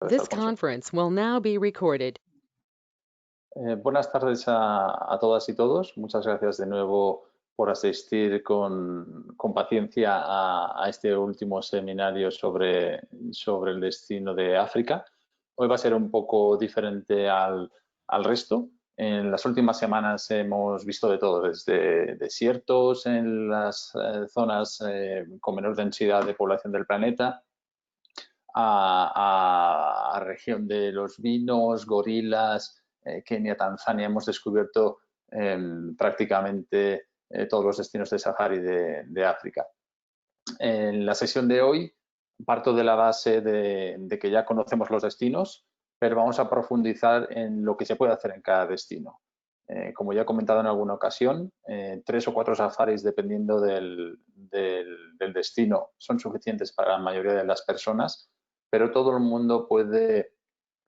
This Alfonso. conference will now be recorded. Buenas tardes a todas y todos. Muchas gracias de nuevo por asistir con paciencia a este último seminario sobre el destino de África. Hoy va a ser un poco diferente al resto. En las últimas semanas hemos visto de todo, desde desiertos en las zonas con menor densidad de población del planeta, a región de los vinos, gorilas, Kenia, Tanzania. Hemos descubierto prácticamente todos los destinos de safari de África. En la sesión de hoy parto de la base de que ya conocemos los destinos, pero vamos a profundizar en lo que se puede hacer en cada destino. Como ya he comentado en alguna ocasión, 3 o 4 safaris, dependiendo del destino, son suficientes para la mayoría de las personas, pero todo el mundo puede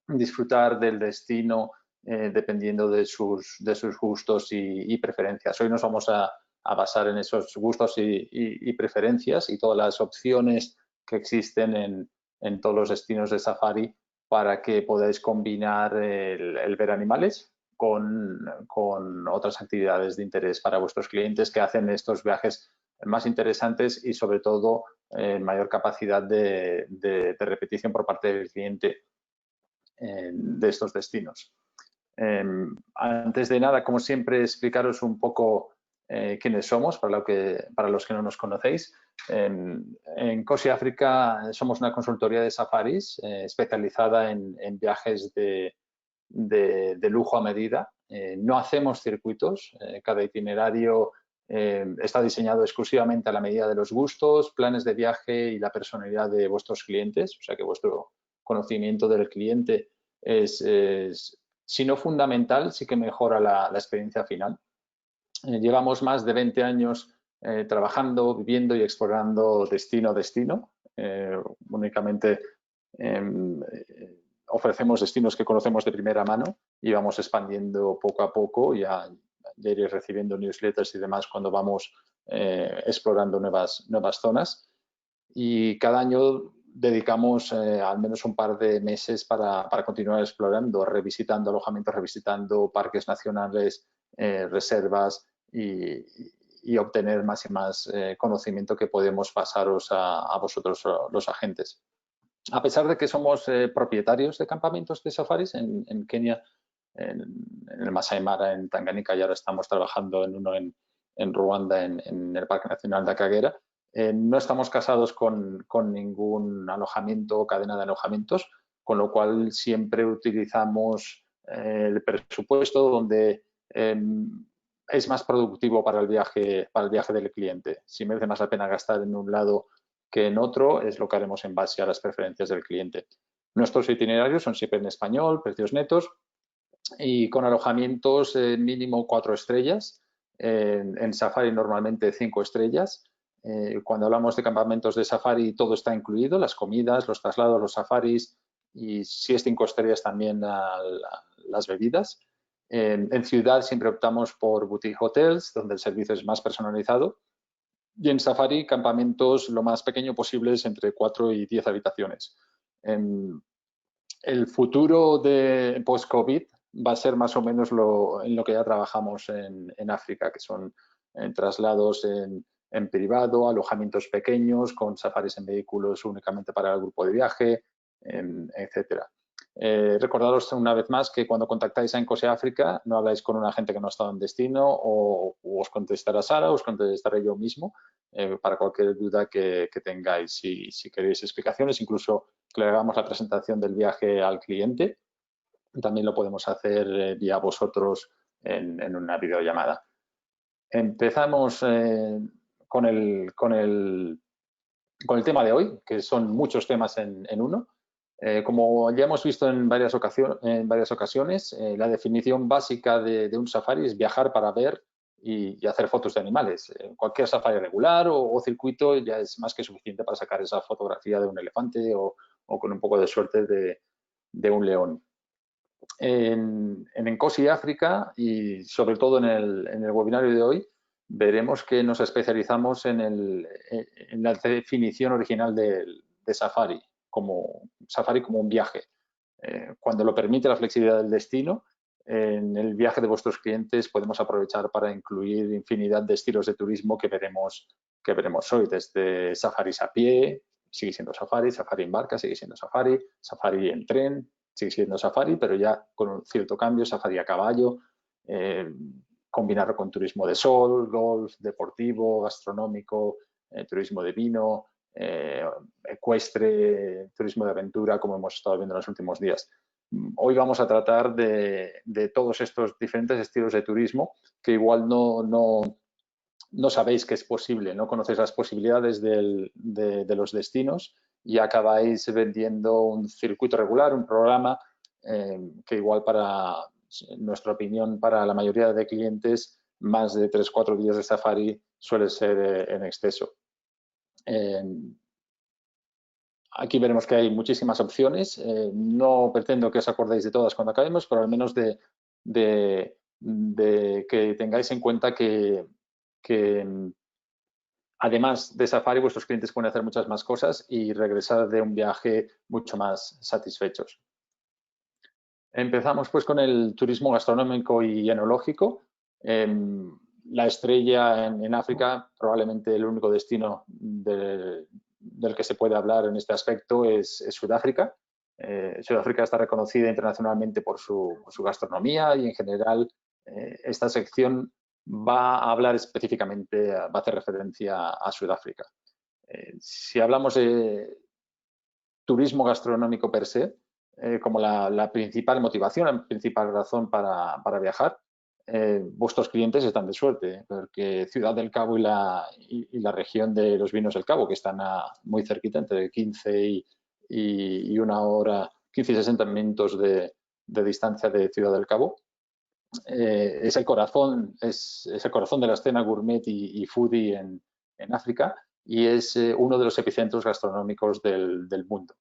disfrutar del destino dependiendo de sus gustos y preferencias. Hoy nos vamos a basar en esos gustos y preferencias y todas las opciones que existen en todos los destinos de safari para que podáis combinar el ver animales con otras actividades de interés para vuestros clientes que hacen estos viajes más interesantes y sobre todo mayor capacidad de repetición por parte del cliente de estos destinos. Antes de nada, como siempre, explicaros un poco quiénes somos, para los que no nos conocéis. En Cosi África somos una consultoría de safaris especializada en viajes de lujo a medida. No hacemos circuitos, cada itinerario está diseñado exclusivamente a la medida de los gustos, planes de viaje y la personalidad de vuestros clientes, o sea que vuestro conocimiento del cliente es si no fundamental, sí que mejora la experiencia final. Llevamos más de 20 años trabajando, viviendo y explorando destino a destino. Únicamente ofrecemos destinos que conocemos de primera mano y vamos expandiendo poco a poco. Ya iréis recibiendo newsletters y demás cuando vamos explorando nuevas zonas. Y cada año dedicamos al menos un par de meses para continuar explorando, revisitando alojamientos, revisitando parques nacionales, reservas y obtener más y más conocimiento que podemos pasaros a vosotros, los agentes. A pesar de que somos propietarios de campamentos de safaris en Kenia, en el Masai Mara, en Tanganica, y ahora estamos trabajando en uno en Ruanda, en el Parque Nacional de Akagera, no estamos casados con ningún alojamiento o cadena de alojamientos, con lo cual siempre utilizamos el presupuesto donde es más productivo para el viaje del cliente. Si merece más la pena gastar en un lado que en otro, es lo que haremos en base a las preferencias del cliente. Nuestros itinerarios son siempre en español, precios netos y con alojamientos mínimo 4 estrellas, en safari normalmente 5 estrellas. Cuando hablamos de campamentos de safari, todo está incluido, las comidas, los traslados, los safaris y si es 5 estrellas también las bebidas. En ciudad siempre optamos por boutique hotels, donde el servicio es más personalizado. Y en safari, campamentos lo más pequeño posibles, entre 4 y 10 habitaciones. El futuro de post-COVID va a ser más o menos en lo que ya trabajamos en África, que son traslados en privado, alojamientos pequeños, con safaris en vehículos únicamente para el grupo de viaje, etcétera. Recordaros una vez más que cuando contactáis a Encose África no habláis con un agente que no ha estado en destino o os contestará Sara, os contestaré yo mismo para cualquier duda que tengáis. Si queréis explicaciones, incluso que le hagamos la presentación del viaje al cliente, también lo podemos hacer vía vosotros en una videollamada. Empezamos con el tema de hoy, que son muchos temas en uno. Como ya hemos visto en varias ocasiones, la definición básica de un safari es viajar para ver y hacer fotos de animales. Cualquier safari regular o circuito ya es más que suficiente para sacar esa fotografía de un elefante o con un poco de suerte de un león. En Encosi África y sobre todo en el webinario de hoy veremos que nos especializamos en la definición original de safari como un viaje. Cuando lo permite la flexibilidad del destino, en el viaje de vuestros clientes podemos aprovechar para incluir infinidad de estilos de turismo que veremos hoy, desde safaris a pie, sigue siendo safari, safari en barca, sigue siendo safari, safari en tren, sigue siendo safari, pero ya con un cierto cambio, safari a caballo, combinarlo con turismo de sol, golf, deportivo, gastronómico, turismo de vino, ecuestre, turismo de aventura, como hemos estado viendo en los últimos días. Hoy vamos a tratar de todos estos diferentes estilos de turismo que igual no sabéis que es posible, no conocéis las posibilidades de los destinos y acabáis vendiendo un circuito regular, un programa que igual en nuestra opinión, para la mayoría de clientes, más de 3-4 días de safari suele ser en exceso. Aquí veremos que hay muchísimas opciones. No pretendo que os acordéis de todas cuando acabemos, pero al menos de que tengáis en cuenta que además de safari, vuestros clientes pueden hacer muchas más cosas y regresar de un viaje mucho más satisfechos. Empezamos pues con el turismo gastronómico y enológico. La estrella en África, probablemente el único destino del que se puede hablar en este aspecto es Sudáfrica. Sudáfrica está reconocida internacionalmente por su gastronomía y en general esta sección va a hablar específicamente, va a hacer referencia a Sudáfrica. Si hablamos de turismo gastronómico per se, como la principal motivación, la principal razón para viajar, vuestros clientes están de suerte, porque Ciudad del Cabo y la región de los Vinos del Cabo, que están muy cerquita, entre 15 y una hora, 15 y 60 minutos de distancia de Ciudad del Cabo, es el corazón de la escena gourmet y foodie en África y es uno de los epicentros gastronómicos del mundo.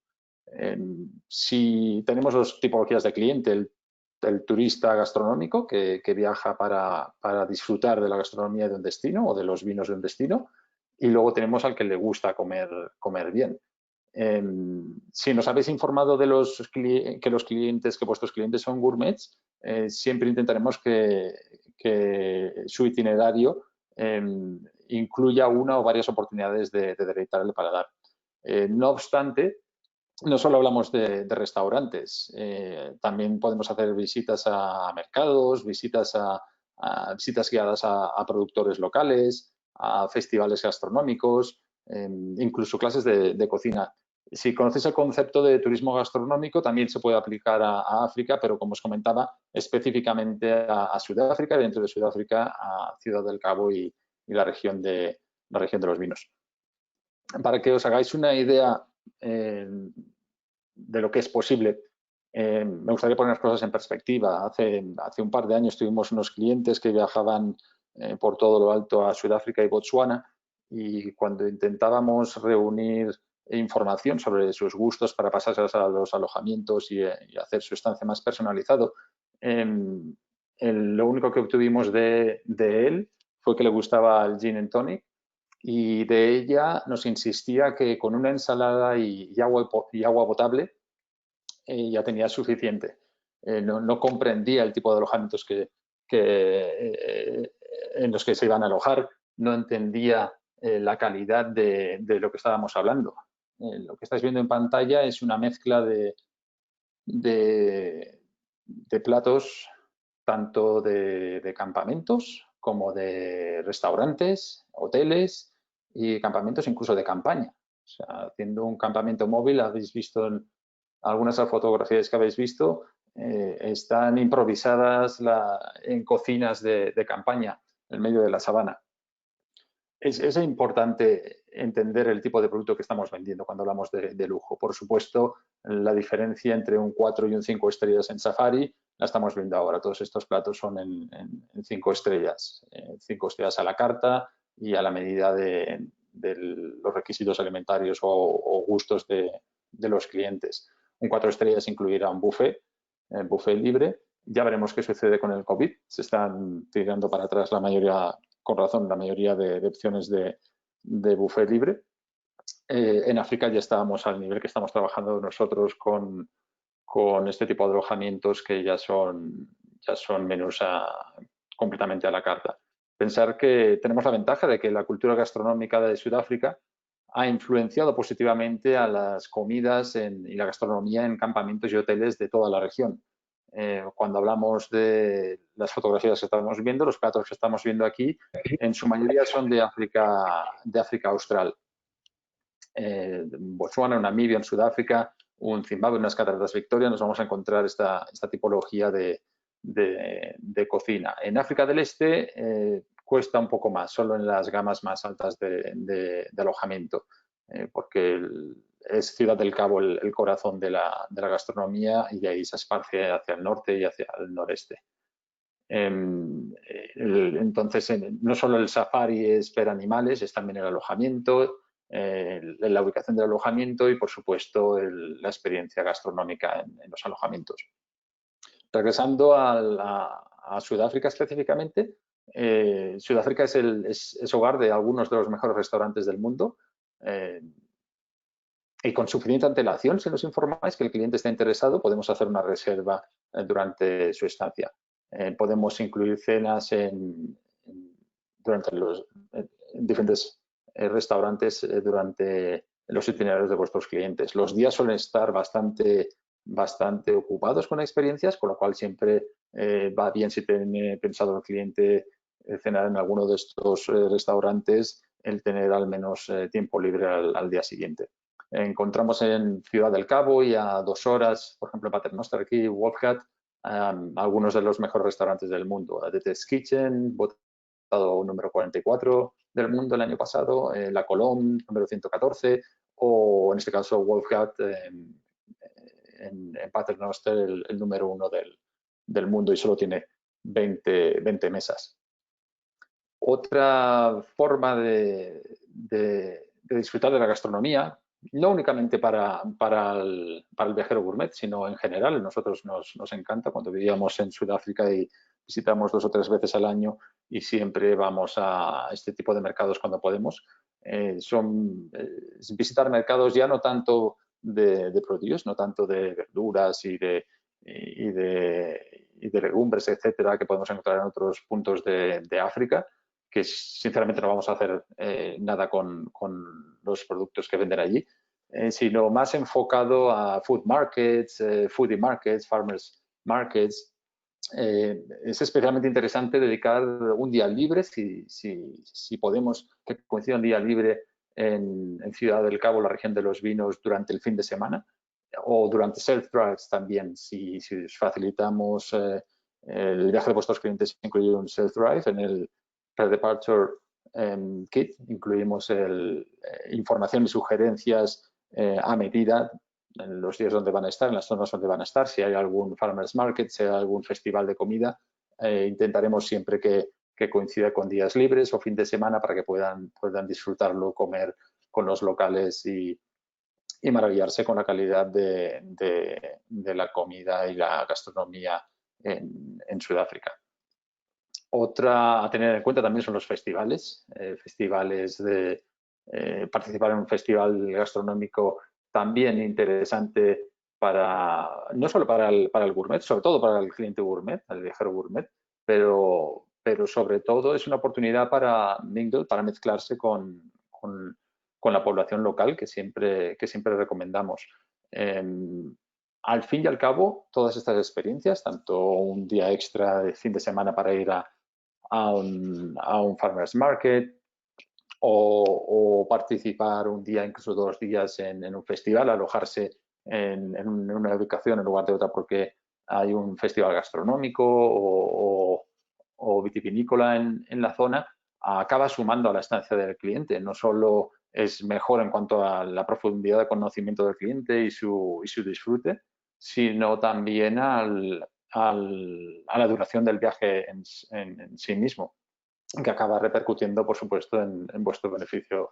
Si tenemos dos tipologías de cliente, el turista gastronómico que viaja para disfrutar de la gastronomía de un destino o de los vinos de un destino, y luego tenemos al que le gusta comer bien. Si nos habéis informado de que vuestros clientes son gourmets, siempre intentaremos que su itinerario incluya una o varias oportunidades de deleitar el paladar. No obstante, no solo hablamos de restaurantes, también podemos hacer visitas a mercados, visitas guiadas a productores locales, a festivales gastronómicos, incluso clases de cocina. Si conocéis el concepto de turismo gastronómico, también se puede aplicar a África, pero como os comentaba, específicamente a Sudáfrica, dentro de Sudáfrica a Ciudad del Cabo y la región de los vinos. Para que os hagáis una idea de lo que es posible, me gustaría poner las cosas en perspectiva. Hace un par de años tuvimos unos clientes que viajaban por todo lo alto a Sudáfrica y Botsuana, y cuando intentábamos reunir información sobre sus gustos para pasárselas a los alojamientos y hacer su estancia más personalizado, lo único que obtuvimos de él fue que le gustaba el gin and tonic, y de ella nos insistía que con una ensalada y agua potable ya tenía suficiente. No comprendía el tipo de alojamientos en los que se iban a alojar, no entendía la calidad de lo que estábamos hablando. Lo que estáis viendo en pantalla es una mezcla de platos, tanto de campamentos como de restaurantes, hoteles y campamentos incluso de campaña. O sea, haciendo un campamento móvil, habéis visto algunas de las fotografías que habéis visto, están improvisadas en cocinas de campaña en medio de la sabana. Es importante entender el tipo de producto que estamos vendiendo cuando hablamos de lujo. Por supuesto, la diferencia entre un 4 y un 5 estrellas en Safari la estamos viendo ahora. Todos estos platos son en 5 estrellas. 5 estrellas a la carta y a la medida de los requisitos alimentarios o gustos de los clientes. Un 4 estrellas incluirá un buffet libre. Ya veremos qué sucede con el COVID. Se están tirando para atrás la mayoría, con razón, la mayoría de opciones de buffet libre. En África ya estábamos al nivel que estamos trabajando nosotros con con este tipo de alojamientos que ya son menús completamente a la carta. Pensar que tenemos la ventaja de que la cultura gastronómica de Sudáfrica ha influenciado positivamente a las comidas y la gastronomía en campamentos y hoteles de toda la región. Cuando hablamos de las fotografías que estamos viendo, los platos que estamos viendo aquí, en su mayoría son de África Austral. Botswana, Namibia, en Sudáfrica, un Zimbabue, unas cataratas Victoria, nos vamos a encontrar esta tipología de cocina. En África del Este cuesta un poco más, solo en las gamas más altas de alojamiento, porque es Ciudad del Cabo el corazón de la gastronomía y de ahí se esparce hacia el norte y hacia el noreste. Entonces, no solo el safari es ver animales, es también el alojamiento, la ubicación del alojamiento y, por supuesto, la experiencia gastronómica en los alojamientos. Regresando a Sudáfrica específicamente, Sudáfrica es hogar de algunos de los mejores restaurantes del mundo y con suficiente antelación, si nos informáis que el cliente está interesado, podemos hacer una reserva durante su estancia. Podemos incluir cenas durante los diferentes restaurantes durante los itinerarios de vuestros clientes. Los días suelen estar bastante ocupados con experiencias, con lo cual siempre va bien si tiene pensado el cliente cenar en alguno de estos restaurantes, el tener al menos tiempo libre al día siguiente. Encontramos en Ciudad del Cabo y a 2 horas, por ejemplo, Paternoster aquí, Wolfgat, algunos de los mejores restaurantes del mundo. The Test Kitchen, votado número 44 del mundo el año pasado, La Colombe, número 114, o en este caso Wolfgat en Paternoster, el número 1 del mundo y solo tiene 20 mesas. Otra forma de disfrutar de la gastronomía, no únicamente para el viajero gourmet, sino en general. Nosotros nos encanta cuando vivíamos en Sudáfrica y visitamos 2 o 3 veces al año y siempre vamos a este tipo de mercados cuando podemos. Visitar mercados ya no tanto de produce, no tanto de verduras y de legumbres, etcétera, que podemos encontrar en otros puntos de África, que sinceramente no vamos a hacer nada con los productos que venden allí, sino más enfocado a food markets, foodie markets, farmers markets. Es especialmente interesante dedicar un día libre, si podemos, que coincida un día libre en Ciudad del Cabo, la región de los vinos, durante el fin de semana, o durante self-drives también, si os facilitamos el viaje de vuestros clientes, incluye un self-drive en el pre-departure kit, incluimos información y sugerencias a medida en los días donde van a estar, en las zonas donde van a estar, si hay algún farmers market, si hay algún festival de comida, intentaremos siempre que coincida con días libres o fin de semana para que puedan disfrutarlo, comer con los locales y maravillarse con la calidad de la comida y la gastronomía en Sudáfrica. Otra a tener en cuenta también son los festivales, participar en un festival gastronómico también interesante no solo para el gourmet, sobre todo para el cliente gourmet, el viajero gourmet, pero sobre todo es una oportunidad para mingle, para mezclarse con la población local que siempre recomendamos. Al fin y al cabo, todas estas experiencias, tanto un día extra de fin de semana para ir a un farmers market o participar un día, incluso 2 días en un festival, alojarse en una ubicación en lugar de otra porque hay un festival gastronómico o vitivinícola en la zona, acaba sumando a la estancia del cliente. No solo es mejor en cuanto a la profundidad de conocimiento del cliente y su disfrute, sino también a la duración del viaje en sí mismo, que acaba repercutiendo, por supuesto, en vuestro beneficio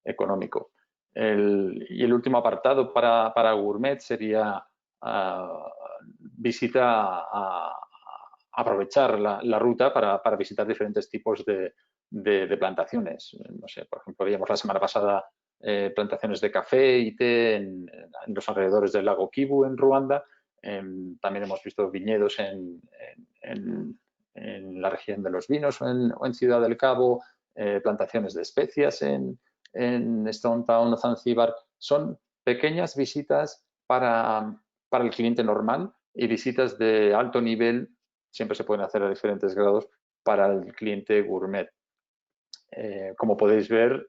económico. Y el último apartado para gourmet sería aprovechar la ruta para visitar diferentes tipos de plantaciones. No sé, por ejemplo, veíamos la semana pasada plantaciones de café y té en los alrededores del lago Kivu, en Ruanda. También hemos visto viñedos en la región de los Vinos o en Ciudad del Cabo, plantaciones de especias en Stone Town o Zanzíbar. Son pequeñas visitas para el cliente normal y visitas de alto nivel, siempre se pueden hacer a diferentes grados, para el cliente gourmet. Como podéis ver,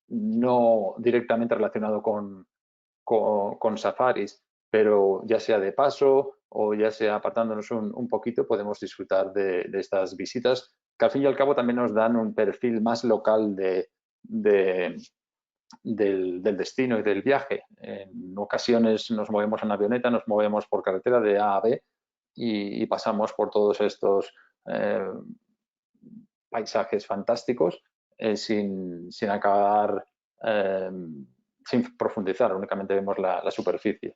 no directamente relacionado con safaris, pero ya sea de paso o ya sea apartándonos un poquito, podemos disfrutar de estas visitas, que al fin y al cabo también nos dan un perfil más local del destino y del viaje. En ocasiones nos movemos en avioneta, nos movemos por carretera de A a B y pasamos por todos estos paisajes fantásticos sin acabar, sin profundizar, únicamente vemos la superficie.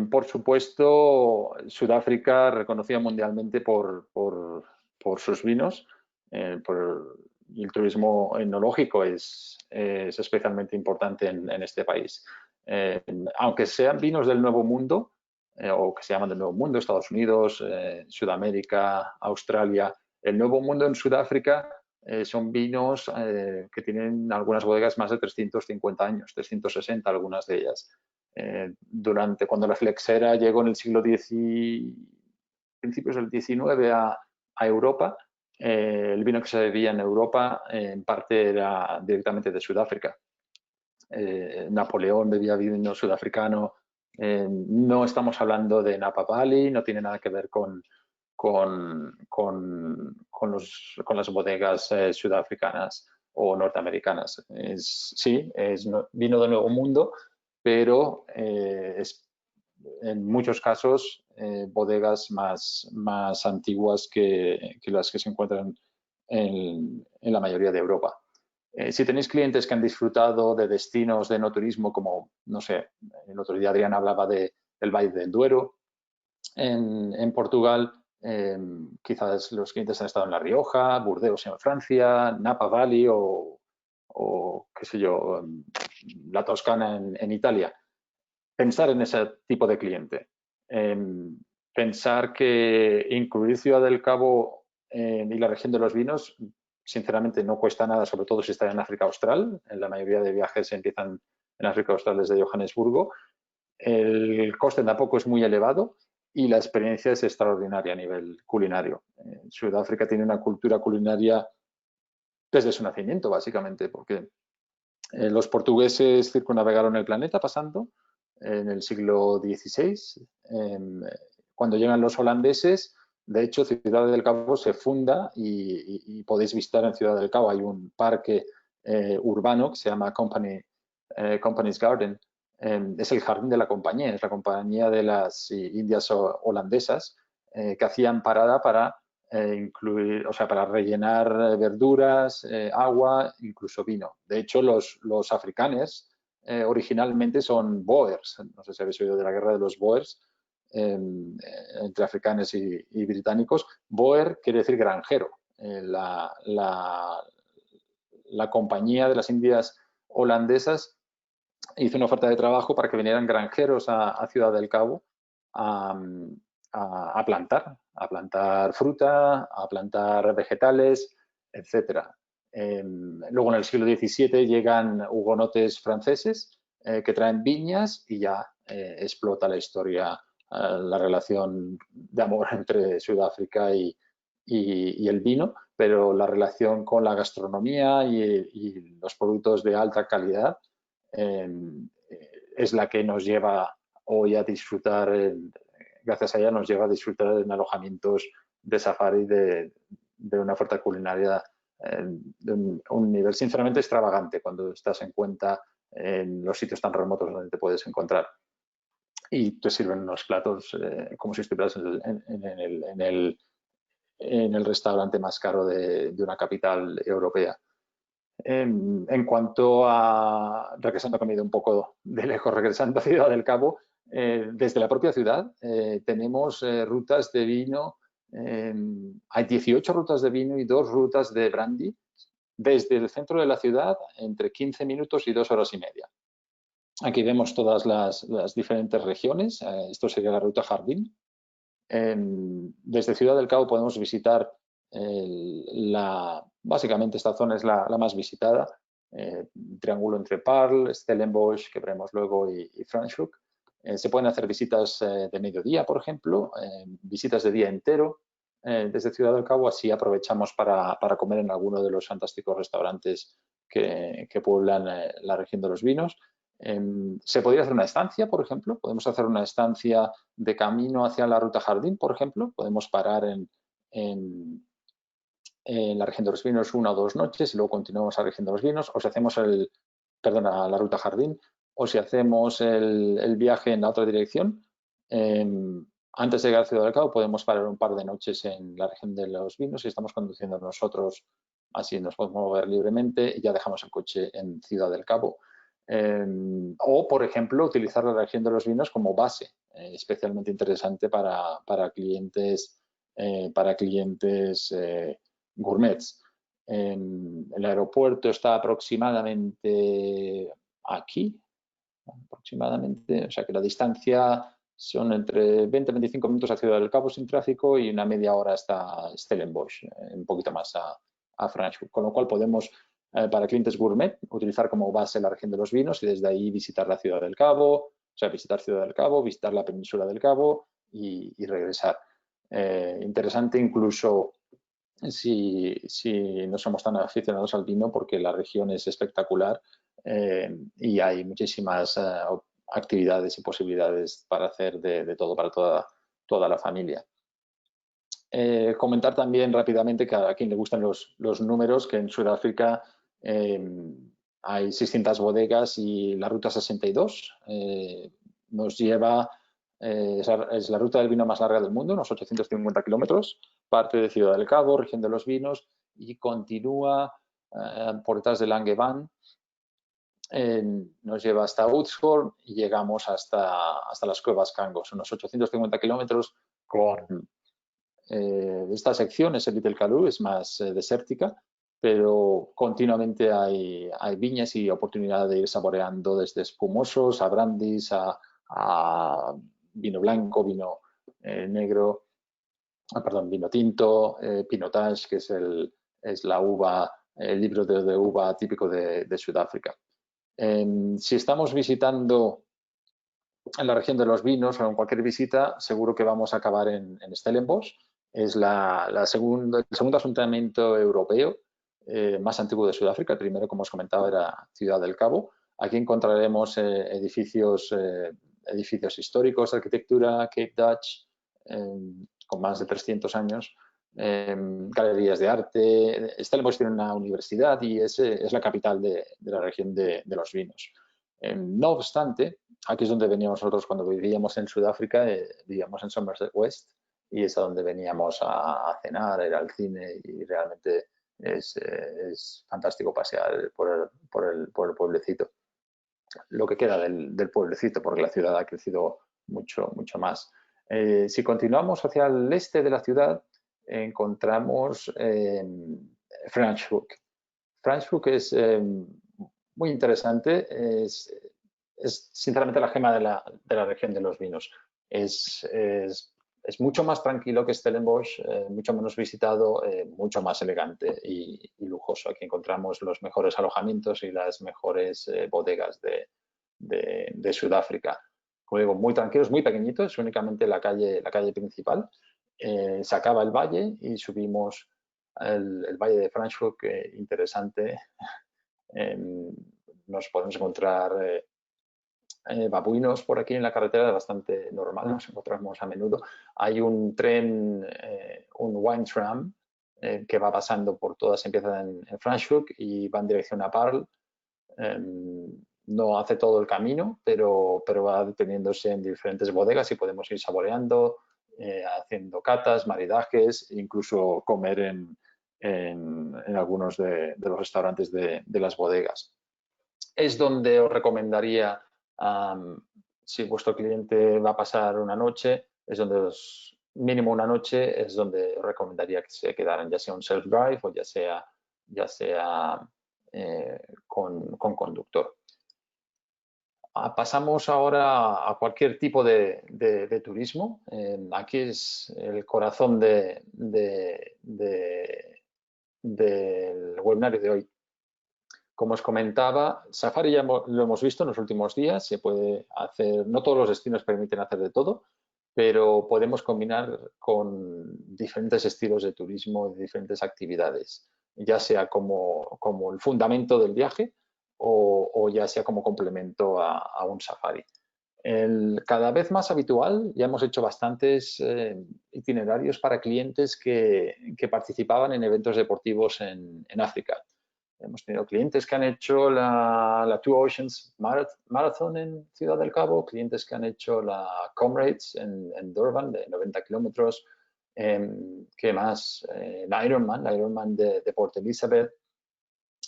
Por supuesto, Sudáfrica reconocida mundialmente por sus vinos, y el turismo enológico es especialmente importante en este país. Aunque sean vinos del Nuevo Mundo, o que se llaman del Nuevo Mundo, Estados Unidos, Sudamérica, Australia, el Nuevo Mundo en Sudáfrica son vinos que tienen algunas bodegas más de 350 años, 360 algunas de ellas. Cuando la flexera llegó en el siglo X, principios del XIX a Europa, el vino que se bebía en Europa en parte era directamente de Sudáfrica. Napoleón bebía vino sudafricano. No estamos hablando de Napa Valley, no tiene nada que ver con las bodegas sudafricanas o norteamericanas. Sí, es vino del Nuevo Mundo, pero es en muchos casos bodegas más antiguas que las que se encuentran en la mayoría de Europa. Si tenéis clientes que han disfrutado de destinos de enoturismo, como, no sé, el otro día Adrián hablaba del Valle del Duero en Portugal, quizás los clientes han estado en La Rioja, Burdeos en Francia, Napa Valley o qué sé yo, la Toscana en Italia. Pensar en ese tipo de cliente. Pensar que incluir Ciudad del Cabo y la región de los vinos, sinceramente no cuesta nada, sobre todo si está en África Austral. En la mayoría de viajes empiezan en África Austral desde Johannesburgo. El coste tampoco es muy elevado y la experiencia es extraordinaria a nivel culinario. Sudáfrica tiene una cultura culinaria desde su nacimiento, básicamente, porque los portugueses circunnavegaron el planeta pasando en el siglo XVI. Cuando llegan los holandeses, de hecho, Ciudad del Cabo se funda y podéis visitar en Ciudad del Cabo. Hay un parque urbano que se llama Company's Garden. Es el jardín de la compañía, es la compañía de las indias holandesas que hacían parada para incluir, o sea, para rellenar verduras, agua, incluso vino. De hecho, los africanes originalmente son boers. No sé si habéis oído de la guerra de los boers entre africanos y británicos. Boer quiere decir granjero. La compañía de las Indias holandesas hizo una oferta de trabajo para que vinieran granjeros a Ciudad del Cabo a plantar fruta, a plantar vegetales, etc. Luego en el siglo XVII llegan hugonotes franceses que traen viñas y ya explota la historia, la relación de amor entre Sudáfrica y el vino, pero la relación con la gastronomía y los productos de alta calidad es la que nos lleva hoy a disfrutar, gracias a ella nos lleva a disfrutar en alojamientos de safari de una oferta culinaria de un nivel sinceramente extravagante cuando estás en cuenta en los sitios tan remotos donde te puedes encontrar. Y te sirven unos platos como si estuvieras en el restaurante más caro de una capital europea. En cuanto a, regresando, he ido un poco de lejos, regresando a Ciudad del Cabo, desde la propia ciudad tenemos rutas de vino, hay 18 rutas de vino y 2 rutas de brandy desde el centro de la ciudad entre 15 minutos y 2 horas y media. Aquí vemos todas las diferentes regiones. Esto sería la ruta Jardín. Desde Ciudad del Cabo podemos visitar básicamente esta zona es la más visitada, triángulo entre Parle, Stellenbosch, que veremos luego, y Franschhoek. Se pueden hacer visitas de mediodía, por ejemplo, visitas de día entero desde Ciudad del Cabo. Así aprovechamos para comer en alguno de los fantásticos restaurantes que pueblan la región de los vinos. Se podría hacer una estancia, por ejemplo. Podemos hacer una estancia de camino hacia la ruta Jardín, por ejemplo. Podemos parar en la región de los vinos 1 o 2 noches y luego continuamos a la región de los vinos. O si hacemos a la ruta Jardín, o si hacemos el viaje en la otra dirección, antes de llegar a Ciudad del Cabo podemos parar un par de noches en la región de los vinos y estamos conduciendo nosotros, así nos podemos mover libremente y ya dejamos el coche en Ciudad del Cabo. O, por ejemplo, utilizar la región de los vinos como base, especialmente interesante para clientes gourmets. El aeropuerto está aproximadamente aquí, o sea que la distancia son entre 20 y 25 minutos a Ciudad del Cabo sin tráfico y una media hora hasta Stellenbosch, un poquito más a Franschhoek, con lo cual podemos, para clientes gourmet, utilizar como base la región de los vinos y desde ahí visitar la Ciudad del Cabo, o sea, visitar Ciudad del Cabo, visitar la península del Cabo y regresar. Interesante incluso si no somos tan aficionados al vino, porque la región es espectacular y hay muchísimas actividades y posibilidades para hacer de todo para toda la familia. Comentar también rápidamente que a quien le gustan los números, que en Sudáfrica hay 600 bodegas y la ruta 62 nos lleva, es la ruta del vino más larga del mundo, unos 850 kilómetros, parte de Ciudad del Cabo, región de los vinos, y continúa por detrás de Langevan, nos lleva hasta Oudtshoorn y llegamos hasta las cuevas Cangos, unos 850 kilómetros con esta sección es el Little Karoo, es más desértica, pero continuamente hay viñas y oportunidad de ir saboreando desde espumosos a brandis, a vino blanco, vino negro, perdón, vino tinto, pinotage, que es la uva, el libro de uva típico de Sudáfrica. Si estamos visitando en la región de los vinos o en cualquier visita, seguro que vamos a acabar en Stellenbosch. Es el segundo asentamiento europeo más antiguo de Sudáfrica. El primero, como os comentaba, era Ciudad del Cabo. Aquí encontraremos edificios históricos de arquitectura, Cape Dutch, con más de 300 años, galerías de arte. Stellenbosch tiene una universidad y es la capital de la región de los vinos. No obstante, aquí es donde veníamos nosotros cuando vivíamos en Sudáfrica, vivíamos en Somerset West y es a donde veníamos a cenar, a ir al cine y realmente es fantástico pasear por el pueblecito. Lo que queda del pueblecito, porque la ciudad ha crecido mucho, mucho más. Si continuamos hacia el este de la ciudad, encontramos Franschhoek. Franschhoek es muy interesante, es sinceramente la gema de la región de los vinos. Es mucho más tranquilo que Stellenbosch, mucho menos visitado, mucho más elegante y lujoso. Aquí encontramos los mejores alojamientos y las mejores bodegas de Sudáfrica. Como digo, muy tranquilos, muy pequeñitos, únicamente la calle principal. Se acaba el valle y subimos el valle de Franschhoek, interesante. Nos podemos encontrar babuinos por aquí en la carretera, bastante normal, nos encontramos a menudo. Hay un tren, un wine tram, que va pasando por todas, empieza en Franschhoek y va en dirección a Parle. No hace todo el camino, pero va deteniéndose en diferentes bodegas y podemos ir saboreando, haciendo catas, maridajes, incluso comer en algunos de los restaurantes de las bodegas. Es donde os recomendaría, si vuestro cliente va a pasar una noche, es donde mínimo una noche, es donde os recomendaría que se quedaran, ya sea un self-drive o ya sea con conductor. Pasamos ahora a cualquier tipo de turismo. Aquí es el corazón del webinario de hoy. Como os comentaba, Safari ya lo hemos visto en los últimos días, se puede hacer, no todos los destinos permiten hacer de todo, pero podemos combinar con diferentes estilos de turismo, de diferentes actividades, ya sea como el fundamento del viaje o ya sea como complemento a un safari. Cada vez más habitual, ya hemos hecho bastantes itinerarios para clientes que participaban en eventos deportivos en África. Hemos tenido clientes que han hecho la Two Oceans Marathon en Ciudad del Cabo, clientes que han hecho la Comrades en Durban de 90 kilómetros. ¿Qué más? La Ironman de Port Elizabeth,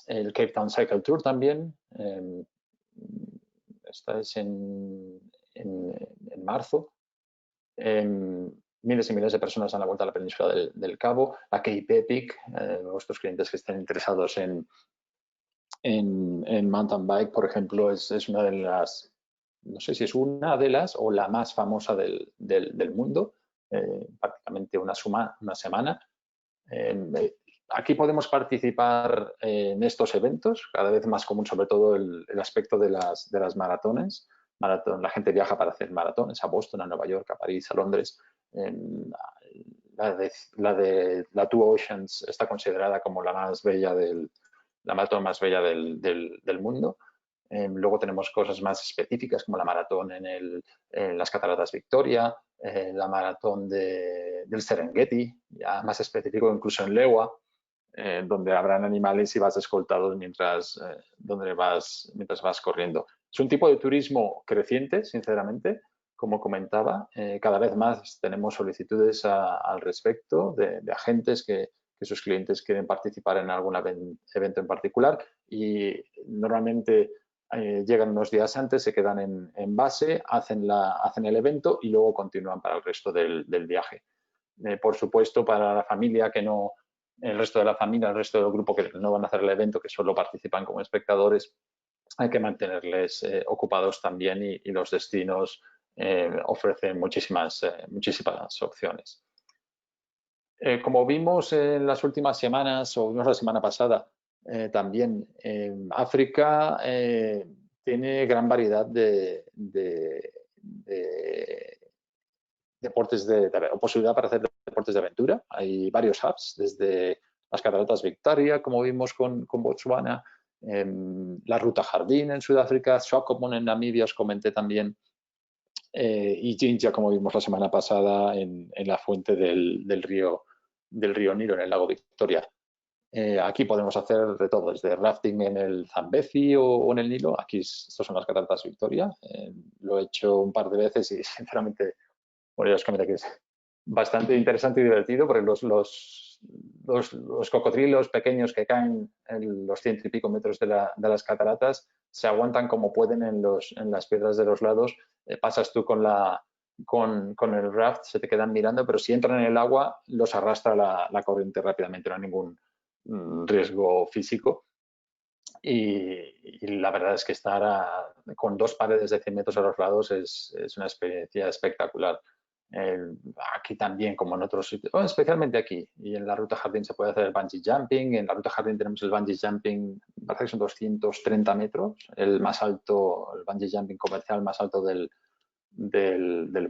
el Cape Town Cycle Tour también. Esta es en marzo. Miles y miles de personas han la vuelta a la península del Cabo. La Cape Epic, vuestros clientes que estén interesados en mountain bike, por ejemplo, es una de las, no sé si es una de las o la más famosa del mundo, prácticamente una semana. Aquí podemos participar en estos eventos, cada vez más común sobre todo el aspecto de las maratones. La gente viaja para hacer maratones a Boston, a Nueva York, a París, a Londres. La Two Oceans está considerada como la maratón más bella del mundo. Luego tenemos cosas más específicas como la maratón en las Cataratas Victoria, la maratón del Serengeti, ya más específico incluso en Lewa, donde habrán animales y vas escoltado mientras vas corriendo. Es un tipo de turismo creciente, sinceramente, como comentaba. Cada vez más tenemos solicitudes al respecto de agentes que sus clientes quieren participar en algún evento en particular y normalmente llegan unos días antes, se quedan en base, hacen el evento y luego continúan para el resto del viaje. Por supuesto, para la familia que no, el resto de la familia, el resto del grupo que no van a hacer el evento, que solo participan como espectadores, hay que mantenerles ocupados también y los destinos ofrecen muchísimas opciones. Como vimos en las últimas semanas, o vimos la semana pasada, también África tiene gran variedad de deportes o posibilidad para hacer deportes de aventura. Hay varios hubs, desde las Cataratas Victoria, como vimos con Botswana, la Ruta Jardín en Sudáfrica, Swakopmund en Namibia, os comenté también, y Jinja, como vimos la semana pasada, en la fuente del río Nilo, en el lago Victoria. Aquí podemos hacer de todo, desde rafting en el Zambezi o en el Nilo. Aquí estos son las Cataratas Victoria. Lo he hecho un par de veces y sinceramente, bueno, ya os comenté que es bastante interesante y divertido porque los cocodrilos pequeños que caen en los 100 y pico metros de las cataratas se aguantan como pueden en las piedras de los lados. Pasas tú con el raft, se te quedan mirando, pero si entran en el agua los arrastra la corriente rápidamente, no hay ningún riesgo físico. Y la verdad es que estar con dos paredes de 100 metros a los lados es una experiencia espectacular. Aquí también, como en otros sitios, especialmente aquí, y en la Ruta Jardín se puede hacer el bungee jumping. En la Ruta Jardín tenemos el bungee jumping, parece que son 230 metros, el más alto, el bungee jumping comercial más alto del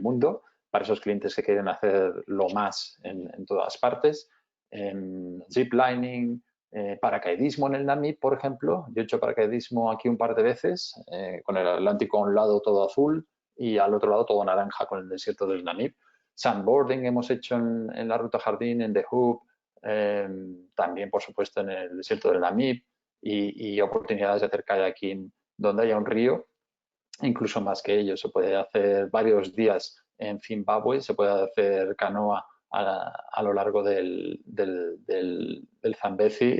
mundo, para esos clientes que quieren hacer lo más en todas partes. Zip lining, paracaidismo en el Namib, por ejemplo. Yo he hecho paracaidismo aquí un par de veces, con el Atlántico a un lado todo azul y al otro lado todo naranja con el desierto del Namib. Sandboarding hemos hecho en la Ruta Jardín, en The Hoop, también, por supuesto, en el desierto del Namib y oportunidades de hacer kayaking donde haya un río, incluso más que ello. Se puede hacer varios días en Zimbabue, se puede hacer canoa a lo largo del Zambezi,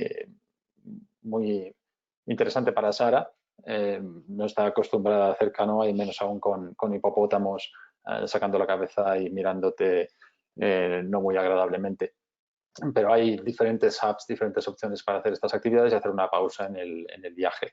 muy interesante para Sara. No está acostumbrada a hacer canoa y menos aún con hipopótamos sacando la cabeza y mirándote no muy agradablemente. Pero hay diferentes hubs, diferentes opciones para hacer estas actividades y hacer una pausa en el viaje.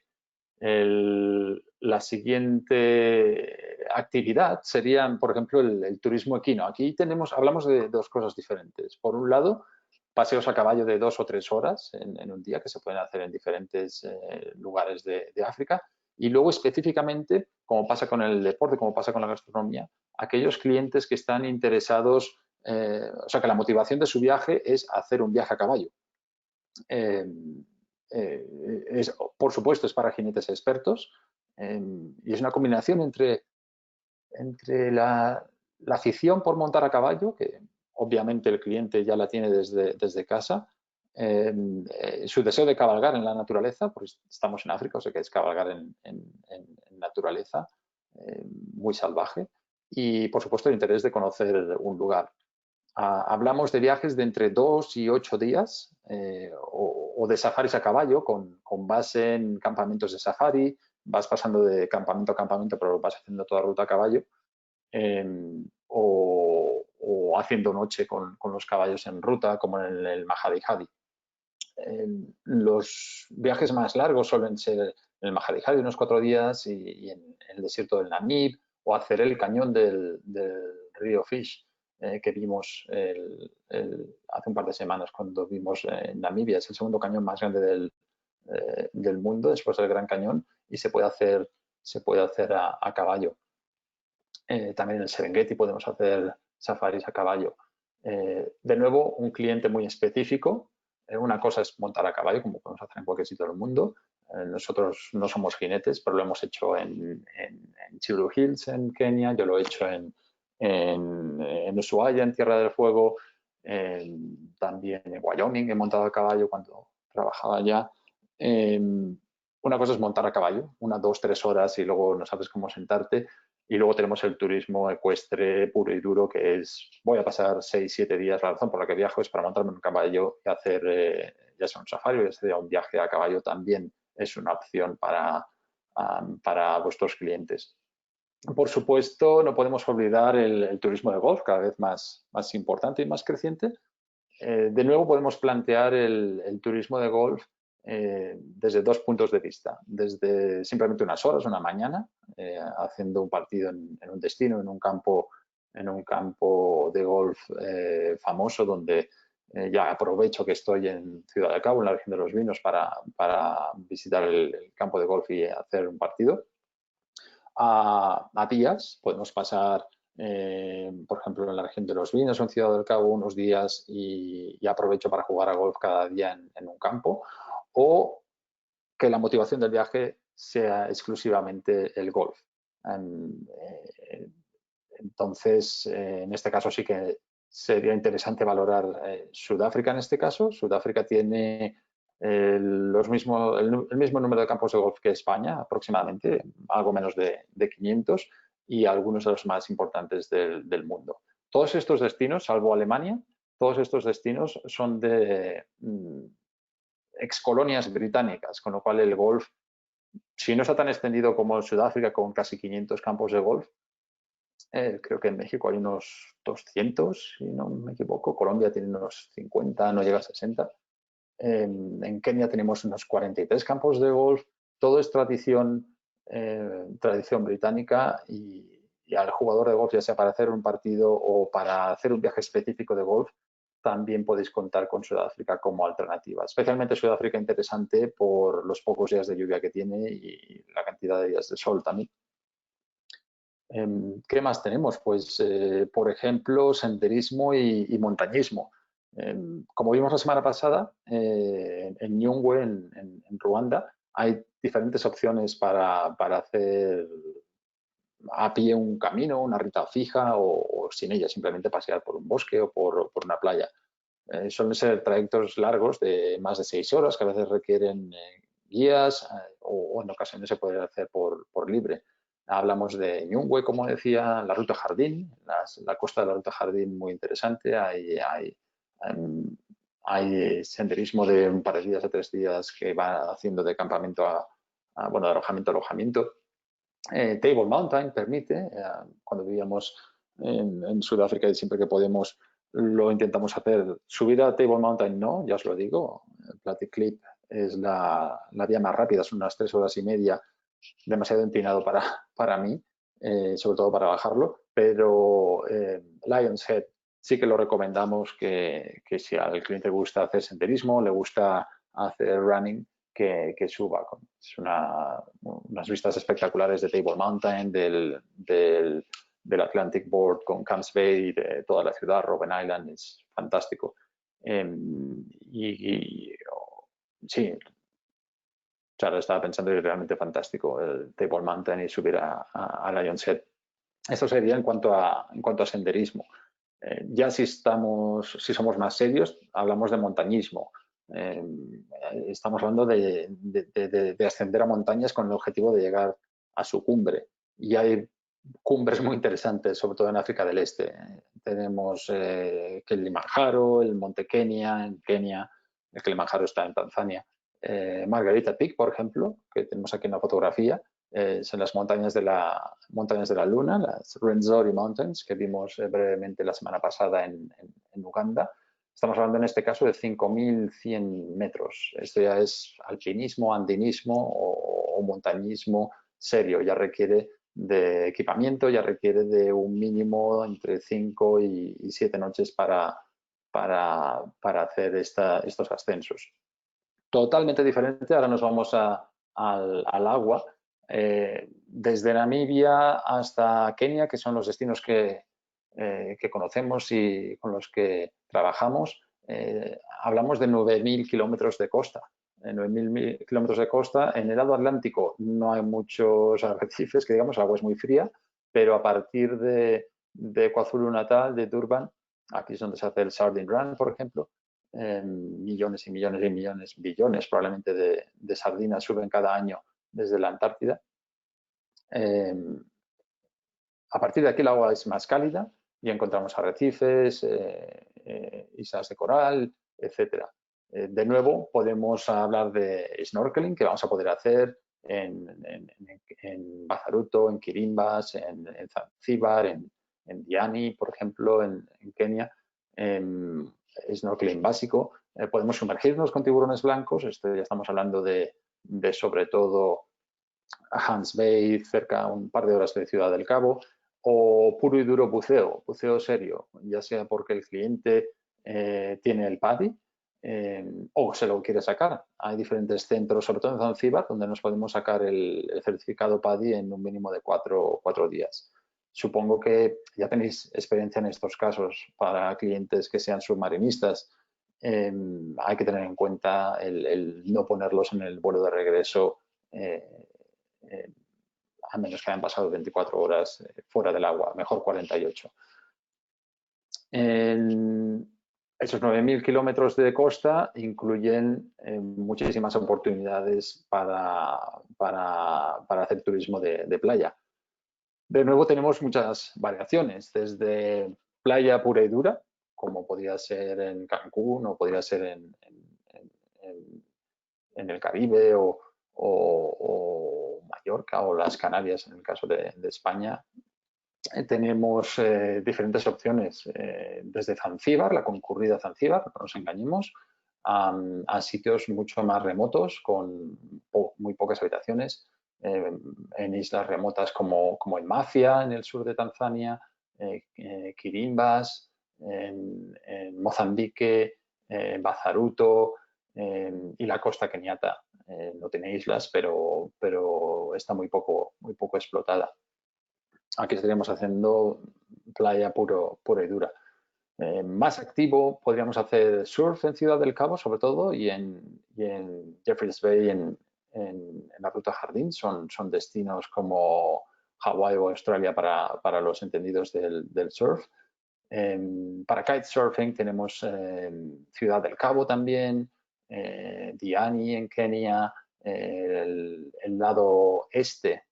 La siguiente actividad sería, por ejemplo, el turismo equino. Aquí hablamos de dos cosas diferentes. Por un lado, paseos a caballo de 2 o 3 horas en un día que se pueden hacer en diferentes lugares de África. Y luego específicamente, como pasa con el deporte, como pasa con la gastronomía, aquellos clientes que están interesados, o sea, que la motivación de su viaje es hacer un viaje a caballo. Por supuesto, es para jinetes expertos y es una combinación entre la afición por montar a caballo, que obviamente el cliente ya la tiene desde casa, su deseo de cabalgar en la naturaleza, pues estamos en África, o sea que es cabalgar en naturaleza muy salvaje, y por supuesto el interés de conocer un lugar. Hablamos de viajes de entre 2 y 8 días o de safaris a caballo con base en campamentos de safari, vas pasando de campamento a campamento, pero vas haciendo toda ruta a caballo, o haciendo noche con los caballos en ruta, como en el Mahadi Hadi. Los viajes más largos suelen ser en el Mahadi Hadi, unos 4 días, y en el desierto del Namib, o hacer el cañón del río Fish, que vimos hace un par de semanas cuando vimos en Namibia. Es el segundo cañón más grande del mundo después del Gran Cañón, y se puede hacer a caballo. También en el Serengeti podemos hacer safaris a caballo. De nuevo, un cliente muy específico. Una cosa es montar a caballo, como podemos hacer en cualquier sitio del mundo. Nosotros no somos jinetes, pero lo hemos hecho en Chiru Hills, en Kenia. Yo lo he hecho en Ushuaia, en Tierra del Fuego. También en Wyoming he montado a caballo cuando trabajaba allá. Una cosa es montar a caballo, 1, 2, 3 horas, y luego no sabes cómo sentarte. Y luego tenemos el turismo ecuestre puro y duro, que es, voy a pasar 6, 7 días. La razón por la que viajo es para montarme en un caballo y hacer ya sea un safari o ya sea un viaje a caballo. También es una opción para vuestros clientes. Por supuesto, no podemos olvidar el turismo de golf, cada vez más importante y más creciente. De nuevo podemos plantear el turismo de golf desde 2 puntos de vista. Desde simplemente unas horas, una mañana, haciendo un partido en un destino, en un campo de golf famoso, donde ya aprovecho que estoy en Ciudad del Cabo, en la región de los Vinos, para visitar el campo de golf y hacer un partido. A días, podemos pasar, por ejemplo, en la región de los Vinos o en Ciudad del Cabo unos días y aprovecho para jugar a golf cada día en un campo, o que la motivación del viaje sea exclusivamente el golf. Entonces, en este caso sí que sería interesante valorar Sudáfrica en este caso. Sudáfrica tiene el mismo número de campos de golf que España, aproximadamente, algo menos de 500, y algunos de los más importantes del mundo. Todos estos destinos, salvo Alemania, todos estos destinos son de excolonias británicas, con lo cual el golf, si no está tan extendido como en Sudáfrica, con casi 500 campos de golf, creo que en México hay unos 200, si no me equivoco. Colombia tiene unos 50, no llega a 60. En Kenia tenemos unos 43 campos de golf. Todo es tradición británica, y al jugador de golf, ya sea para hacer un partido o para hacer un viaje específico de golf, también podéis contar con Sudáfrica como alternativa. Especialmente Sudáfrica interesante por los pocos días de lluvia que tiene y la cantidad de días de sol también. ¿Qué más tenemos? Pues, por ejemplo, senderismo y montañismo. Como vimos la semana pasada, en Nyungwe, en Ruanda, hay diferentes opciones para hacer a pie un camino, una ruta fija, o sin ella, simplemente pasear por un bosque o por una playa. Suelen ser trayectos largos de más de 6 horas, que a veces requieren guías, o en ocasiones se puede hacer por libre. Hablamos de Nyungwe, como decía, la ruta Jardín, la costa de la ruta Jardín, muy interesante. Hay senderismo de un par de días a 3 días que va haciendo de campamento de alojamiento a alojamiento. Table Mountain permite, cuando vivíamos en Sudáfrica, y siempre que podemos lo intentamos hacer. Subir a Table Mountain no, ya os lo digo. Platte Clip es la vía más rápida, son unas 3 horas y media demasiado empinado para mí, sobre todo para bajarlo, pero Lion's Head sí que lo recomendamos que si al cliente le gusta hacer senderismo, le gusta hacer running, que suba. Es unas vistas espectaculares de Table Mountain, del Atlantic Board con Camps Bay, de toda la ciudad, Robben Island, es fantástico. Sí, Charles estaba pensando y es realmente fantástico el Table Mountain y subir a Lion's Head. Eso sería en cuanto a senderismo. Ya si somos más serios, hablamos de montañismo. Estamos hablando de ascender a montañas con el objetivo de llegar a su cumbre. Y hay cumbres muy interesantes, sobre todo en África del Este. Tenemos Kilimanjaro, el Monte Kenia, en Kenia, el Kilimanjaro está en Tanzania. Margarita Peak, por ejemplo, que tenemos aquí en la fotografía, son las montañas de la Luna, las Rwenzori Mountains, que vimos brevemente la semana pasada en Uganda. Estamos hablando en este caso de 5.100 metros. Esto ya es alpinismo, andinismo o montañismo serio. Ya requiere de equipamiento, ya requiere de un mínimo entre 5 y 7 noches para hacer estos ascensos. Totalmente diferente, ahora nos vamos al agua. Desde Namibia hasta Kenia, que son los destinos que conocemos y con los que trabajamos, hablamos de 9.000 kilómetros de costa. 9.000 kilómetros de costa. En el lado Atlántico no hay muchos arrecifes, que digamos, el agua es muy fría, pero a partir de KwaZulu-Natal, de Durban, aquí es donde se hace el Sardine Run, por ejemplo, millones y millones y millones, billones probablemente de sardinas suben cada año desde la Antártida. A partir de aquí el agua es más cálida y encontramos arrecifes, islas de coral, etc. De nuevo, podemos hablar de snorkeling, que vamos a poder hacer en Bazaruto, en Kirimbas, en Zanzíbar, en Diani, por ejemplo, en Kenia. Snorkeling básico. Podemos sumergirnos con tiburones blancos. Esto ya estamos hablando de sobre todo Hans Bay, cerca un par de horas de Ciudad del Cabo, o puro y duro buceo serio, ya sea porque el cliente tiene el PADI o se lo quiere sacar. Hay diferentes centros, sobre todo en Zanzíbar, donde nos podemos sacar el certificado PADI en un mínimo de 4 días. Supongo que ya tenéis experiencia en estos casos. Para clientes que sean submarinistas, hay que tener en cuenta el no ponerlos en el vuelo de regreso a menos que hayan pasado 24 horas fuera del agua, mejor 48. Esos 9.000 kilómetros de costa incluyen muchísimas oportunidades para hacer turismo de playa. De nuevo tenemos muchas variaciones, desde playa pura y dura, como podría ser en Cancún o podría ser en el Caribe o Mallorca o las Canarias en el caso de España. Tenemos diferentes opciones, desde Zanzíbar, la concurrida Zanzíbar, no nos engañemos, a sitios mucho más remotos con muy pocas habitaciones, en islas remotas como en Mafia, en el sur de Tanzania, Kirimbas, en Mozambique, Bazaruto y la costa keniata. No tiene islas, pero está muy poco explotada. Aquí estaríamos haciendo playa pura y dura. Más activo podríamos hacer surf en Ciudad del Cabo, sobre todo, y en Jeffreys Bay, en la ruta Jardín. Son destinos como Hawái o Australia para los entendidos del surf. Para kitesurfing tenemos Ciudad del Cabo también, Diani en Kenia, el lado este,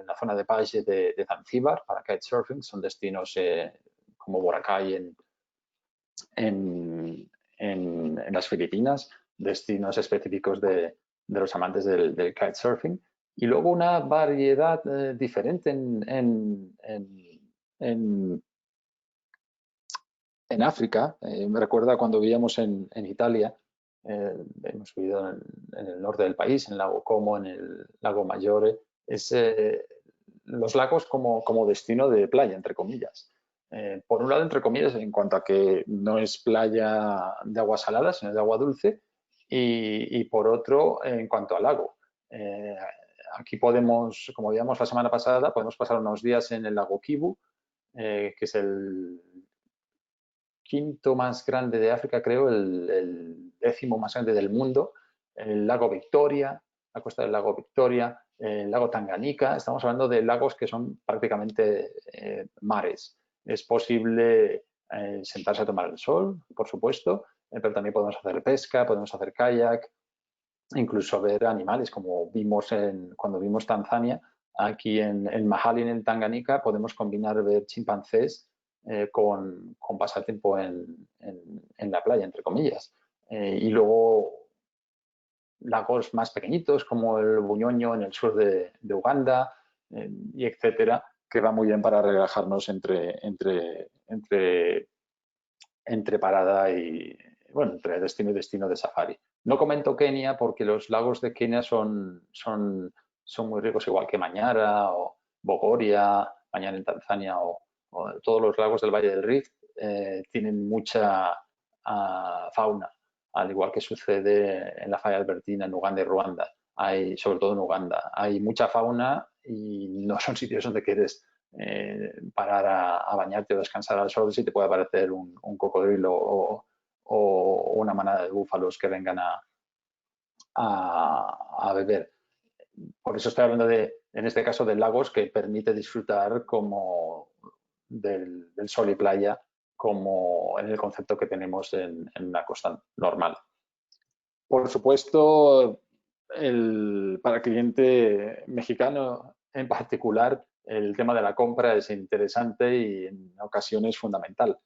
la zona de Paje de Zanzíbar para kitesurfing. Son destinos como Boracay en las Filipinas, destinos específicos de los amantes del kitesurfing. Y luego una variedad diferente en África. Me recuerda cuando vivíamos en Italia, hemos vivido en el norte del país, en el lago Como, en el lago Maggiore, es los lagos como destino de playa, entre comillas. Por un lado, entre comillas, en cuanto a que no es playa de agua salada, sino de agua dulce, y por otro, en cuanto al lago. Aquí podemos, como veíamos la semana pasada, podemos pasar unos días en el lago Kivu, que es el quinto más grande de África, creo, el 10º más grande del mundo, el lago Victoria, la costa del lago Victoria, el lago Tanganica. Estamos hablando de lagos que son prácticamente mares. Es posible sentarse a tomar el sol, por supuesto, pero también podemos hacer pesca, podemos hacer kayak, incluso ver animales, como vimos cuando vimos Tanzania. Aquí en Mahali, en el Tanganica, podemos combinar ver chimpancés con pasar tiempo en la playa, entre comillas. Y luego lagos más pequeñitos, como el Buñoño en el sur de Uganda, y etcétera, que va muy bien para relajarnos entre parada y, bueno, entre destino y destino de safari. No comento Kenia porque los lagos de Kenia son muy ricos, igual que Manyara o Bogoria, Manyara en Tanzania o todos los lagos del Valle del Rift tienen mucha fauna, al igual que sucede en la falla albertina en Uganda y Ruanda. Sobre todo en Uganda, hay mucha fauna y no son sitios donde quieres parar a bañarte o descansar al sol si te puede aparecer un cocodrilo o una manada de búfalos que vengan a beber. Por eso estoy hablando en este caso, de lagos que permite disfrutar como del sol y playa, como en el concepto que tenemos en una costa normal. Por supuesto, para el cliente mexicano en particular, el tema de la compra es interesante y en ocasiones fundamental.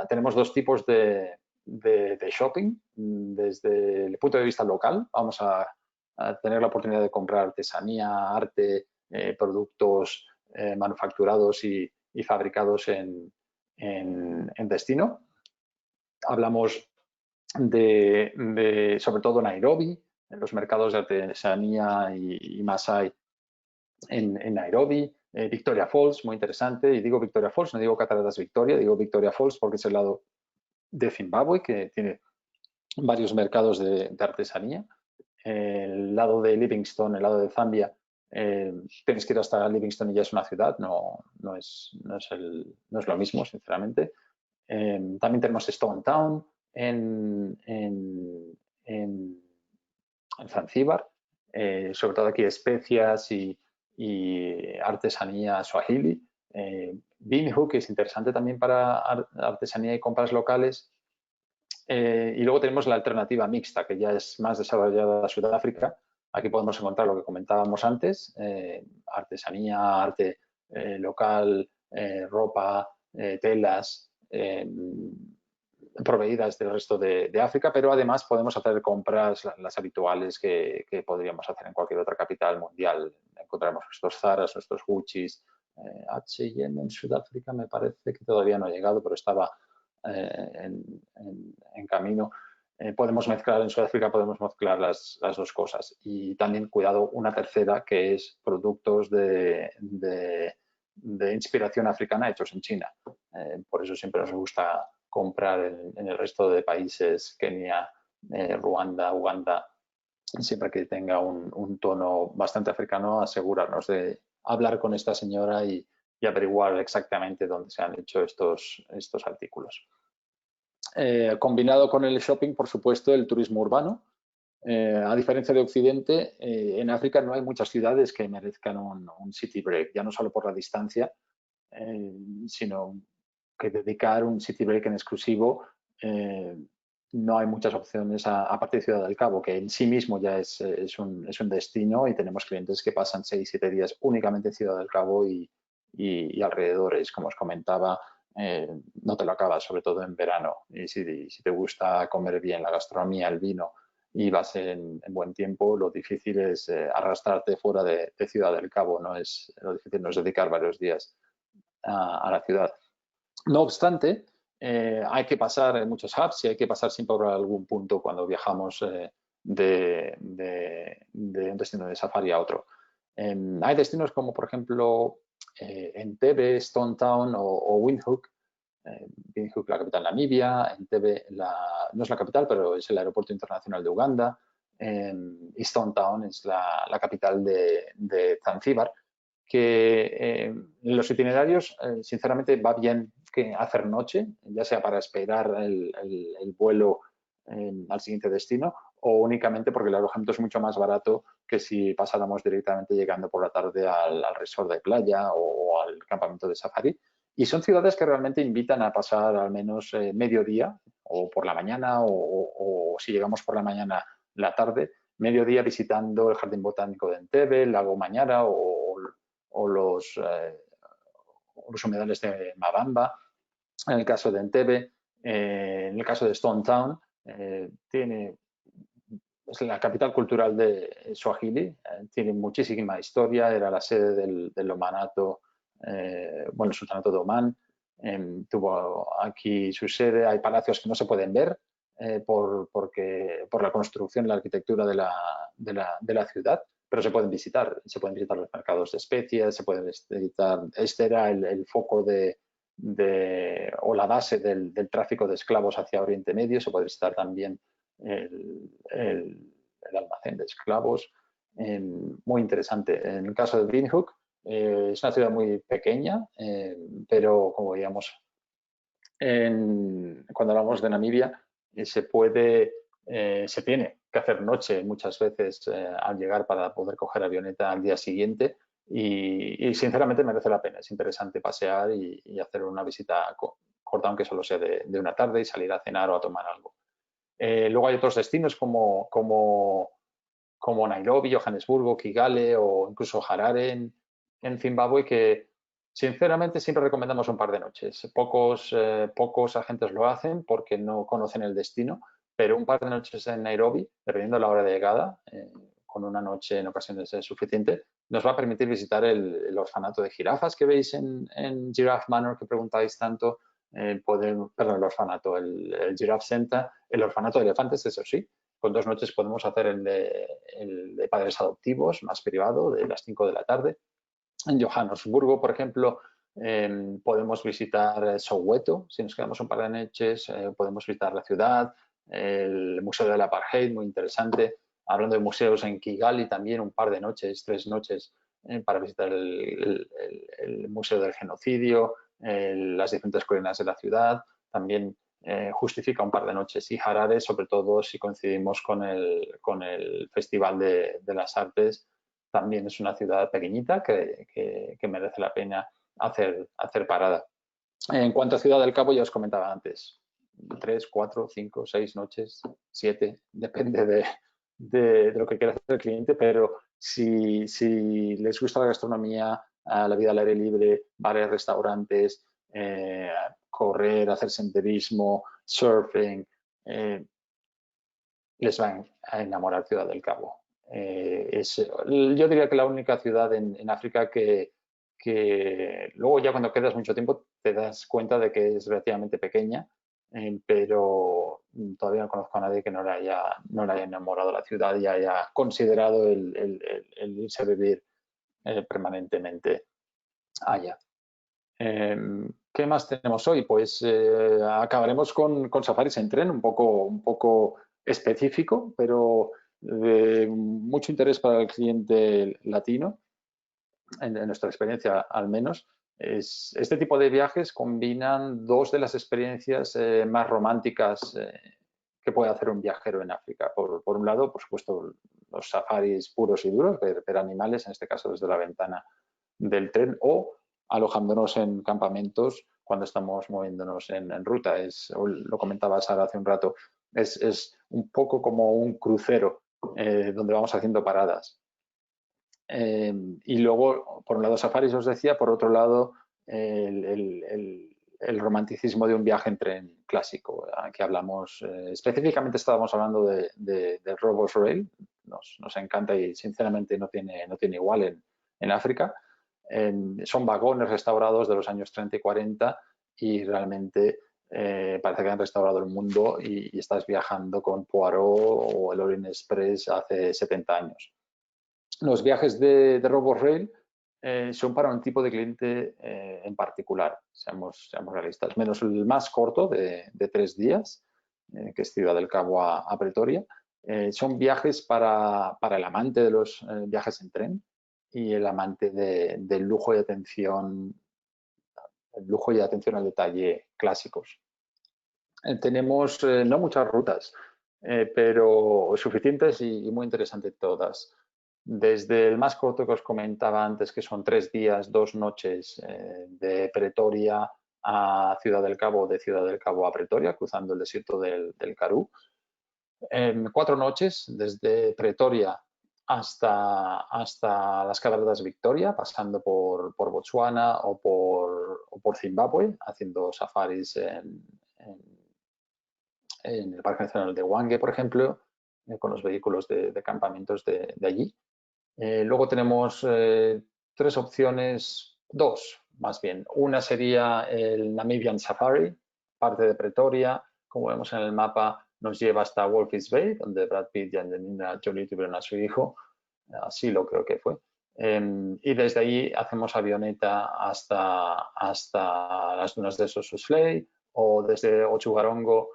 Tenemos dos tipos de shopping. Desde el punto de vista local, vamos a tener la oportunidad de comprar artesanía, arte, productos manufacturados y fabricados en destino. Hablamos sobre todo Nairobi, en los mercados de artesanía y Masai en Nairobi. Victoria Falls, muy interesante. Y digo Victoria Falls, no digo Cataratas Victoria, digo Victoria Falls porque es el lado de Zimbabue, que tiene varios mercados de artesanía. El lado de Livingstone, el lado de Zambia, tienes que ir hasta Livingstone y ya es una ciudad, no es lo mismo, sinceramente. También tenemos Stone Town en Zanzíbar, sobre todo aquí especias y artesanía swahili. Binhook, que es interesante también para artesanía y compras locales. Y luego tenemos la alternativa mixta, que ya es más desarrollada Sudáfrica. Aquí podemos encontrar lo que comentábamos antes, artesanía, arte local, ropa, telas, proveídas del resto de África, pero además podemos hacer compras las habituales que podríamos hacer en cualquier otra capital mundial. Encontramos nuestros Zaras, nuestros Gucci's. H&M en Sudáfrica me parece que todavía no ha llegado, pero estaba en camino. Podemos mezclar en Sudáfrica, podemos mezclar las dos cosas. Y también, cuidado, una tercera, que es productos de inspiración africana hechos en China. Por eso siempre nos gusta comprar en el resto de países, Kenia, Ruanda, Uganda, siempre que tenga un tono bastante africano, asegurarnos de hablar con esta señora y averiguar exactamente dónde se han hecho estos artículos. Combinado con el shopping, por supuesto, el turismo urbano. A diferencia de Occidente, en África no hay muchas ciudades que merezcan un city break, ya no solo por la distancia, sino que dedicar un city break en exclusivo. No hay muchas opciones, aparte de Ciudad del Cabo, que en sí mismo ya es un destino, y tenemos clientes que pasan 6-7 días únicamente en Ciudad del Cabo y alrededores, como os comentaba. No te lo acabas, sobre todo en verano. Y si te gusta comer bien, la gastronomía, el vino, y vas en buen tiempo, lo difícil es arrastrarte fuera de Ciudad del Cabo. Lo difícil no es dedicar varios días a la ciudad. No obstante, hay que pasar en muchos hubs y hay que pasar siempre por algún punto cuando viajamos de un destino de safari a otro. Hay destinos como, por ejemplo, Entebbe, Stone Town o Windhoek. Windhoek, la capital de Namibia. Entebbe no es la capital, pero es el aeropuerto internacional de Uganda. Y Stone Town es la capital de Zanzíbar, que en los itinerarios, sinceramente, va bien que hacer noche, ya sea para esperar el vuelo al siguiente destino o únicamente porque el alojamiento es mucho más barato que si pasáramos directamente llegando por la tarde al resort de playa o al campamento de safari. Y son ciudades que realmente invitan a pasar al menos mediodía o por la mañana o si llegamos por la mañana, la tarde, mediodía visitando el Jardín Botánico de Entebbe, el lago Mañara o los humedales de Mabamba. En el caso de Entebbe, en el caso de Stone Town, es la capital cultural de Swahili, tiene muchísima historia, era la sede del Omanato, el Sultanato de Omán, tuvo aquí su sede, hay palacios que no se pueden ver por la construcción y la arquitectura de la ciudad, pero se pueden visitar los mercados de especies, se pueden visitar, este era el foco o la base del tráfico de esclavos hacia Oriente Medio, se puede visitar también el almacén de esclavos. Muy interesante. En el caso de Windhoek, es una ciudad muy pequeña, pero como veíamos cuando hablamos de Namibia, se tiene que hacer noche muchas veces al llegar para poder coger avioneta al día siguiente y sinceramente merece la pena. Es interesante pasear y hacer una visita corta, aunque solo sea de una tarde, y salir a cenar o a tomar algo. Luego hay otros destinos como Nairobi, Johannesburgo, Kigali o incluso Harare en Zimbabue que sinceramente siempre recomendamos un par de noches. Pocos agentes lo hacen porque no conocen el destino, pero un par de noches en Nairobi, dependiendo de la hora de llegada, con una noche en ocasiones es suficiente, nos va a permitir visitar el orfanato de jirafas que veis en Giraffe Manor, que preguntáis tanto, el orfanato, el Giraffe Center, el orfanato de elefantes, eso sí. Con 2 noches podemos hacer el de padres adoptivos, más privado, de las 5 de la tarde. En Johannesburgo, por ejemplo, podemos visitar Soweto, si nos quedamos un par de noches, podemos visitar la ciudad, el Museo del Apartheid, muy interesante. Hablando de museos, en Kigali también un par de noches, 3 noches, para visitar el Museo del Genocidio, las diferentes colinas de la ciudad, también justifica un par de noches. Y Harare, sobre todo si coincidimos con el Festival de las Artes, también es una ciudad pequeñita que merece la pena hacer parada. En cuanto a Ciudad del Cabo, ya os comentaba antes, 3, 4, 5, 6 noches, 7, depende de lo que quiera hacer el cliente, pero si les gusta la gastronomía, la vida al aire libre, bares, restaurantes, correr, hacer senderismo, surfing, les va a enamorar Ciudad del Cabo. Yo diría que la única ciudad en África que luego ya cuando quedas mucho tiempo te das cuenta de que es relativamente pequeña, pero todavía no conozco a nadie que no le haya enamorado la ciudad y haya considerado el irse a vivir permanentemente allá. ¿Qué más tenemos hoy? Pues acabaremos con safaris en tren, un poco específico, pero de mucho interés para el cliente latino, en nuestra experiencia al menos. Este tipo de viajes combinan 2 de las experiencias más románticas que puede hacer un viajero en África. Por un lado, por supuesto, los safaris puros y duros, ver animales, en este caso desde la ventana del tren, o alojándonos en campamentos cuando estamos moviéndonos en ruta. Lo comentaba Sara hace un rato, es un poco como un crucero donde vamos haciendo paradas. Y luego, por un lado, safaris, os decía, por otro lado, el romanticismo de un viaje en tren clásico. Aquí hablamos, específicamente estábamos hablando de Rovos Rail, nos encanta y sinceramente no tiene igual en África. Son vagones restaurados de los años 30 y 40 y realmente parece que han restaurado el mundo y estás viajando con Poirot o el Orient Express hace 70 años. Los viajes de RoboRail son para un tipo de cliente en particular, seamos realistas, menos el más corto de 3 días, que es Ciudad del Cabo a Pretoria. Son viajes para el amante de los viajes en tren y el amante del lujo y atención, el lujo y atención al detalle clásicos. Tenemos no muchas rutas, pero suficientes y muy interesantes todas. Desde el más corto que os comentaba antes, que son 3 días, 2 noches de Pretoria a Ciudad del Cabo, de Ciudad del Cabo a Pretoria, cruzando el desierto del Karoo. 4 noches desde Pretoria hasta las Cataratas Victoria, pasando por Botswana o por Zimbabue, haciendo safaris en el Parque Nacional de Hwange, por ejemplo, con los vehículos de campamentos de allí. Luego tenemos 3 opciones, 2 más bien. Una sería el Namibian Safari, parte de Pretoria. Como vemos en el mapa, nos lleva hasta Walvis Bay, donde Brad Pitt y Angelina Jolie tuvieron a su hijo. Así lo creo que fue. Y desde ahí hacemos avioneta hasta las dunas de Sossusvlei, o desde Otjiwarongo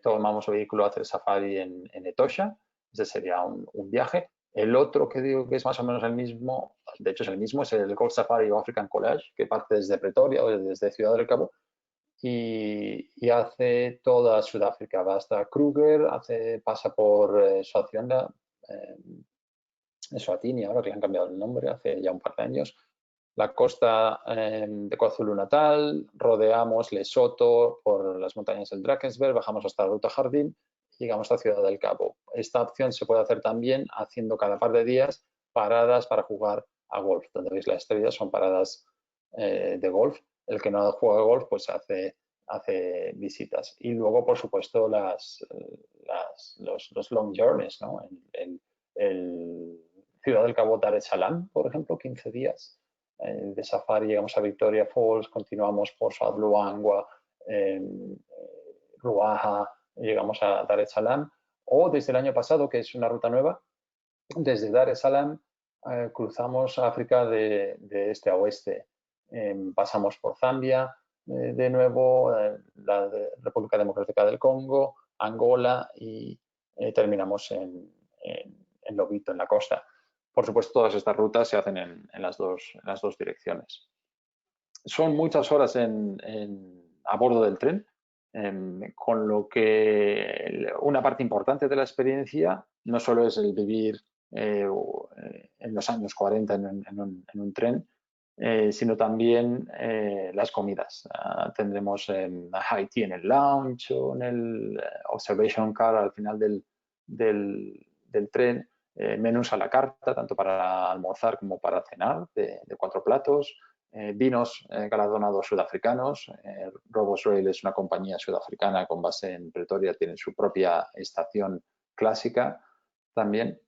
tomamos vehículo a hacer safari en Etosha. Ese sería un viaje. El otro que digo que es más o menos el mismo, de hecho es el mismo, es el Gold Safari o African Collage, que parte desde Pretoria o desde Ciudad del Cabo y hace toda Sudáfrica. Va hasta Kruger, pasa por Swaziland, Eswatini, ahora que le han cambiado el nombre hace ya un par de años, la costa de KwaZulu-Natal, rodeamos Lesoto por las montañas del Drakensberg, bajamos hasta la Ruta Jardín y llegamos a Ciudad del Cabo. Esta opción se puede hacer también haciendo cada par de días paradas para jugar a golf. Donde veis la estrella son paradas de golf. El que no juega golf pues hace visitas. Y luego, por supuesto, los long journeys, ¿no? El Ciudad del Cabo, Dar es Salaam, por ejemplo, 15 días de safari, llegamos a Victoria Falls, continuamos por South Luangwa, Ruaha, llegamos a Dar es Salaam, o desde el año pasado, que es una ruta nueva, desde Dar es Salaam cruzamos África de este a oeste, pasamos por Zambia, de nuevo la República Democrática del Congo, Angola y terminamos en Lobito, en la costa. Por supuesto, todas estas rutas se hacen en las dos direcciones. Son muchas horas a bordo del tren, con lo que una parte importante de la experiencia no solo es el vivir en los años 40 en un tren, sino también las comidas. Tendremos high tea en el lounge o en el observation car al final del tren, menús a la carta, tanto para almorzar como para cenar, de 4 platos, vinos galardonados sudafricanos. RoboRail es una compañía sudafricana con base en Pretoria, tiene su propia estación clásica también.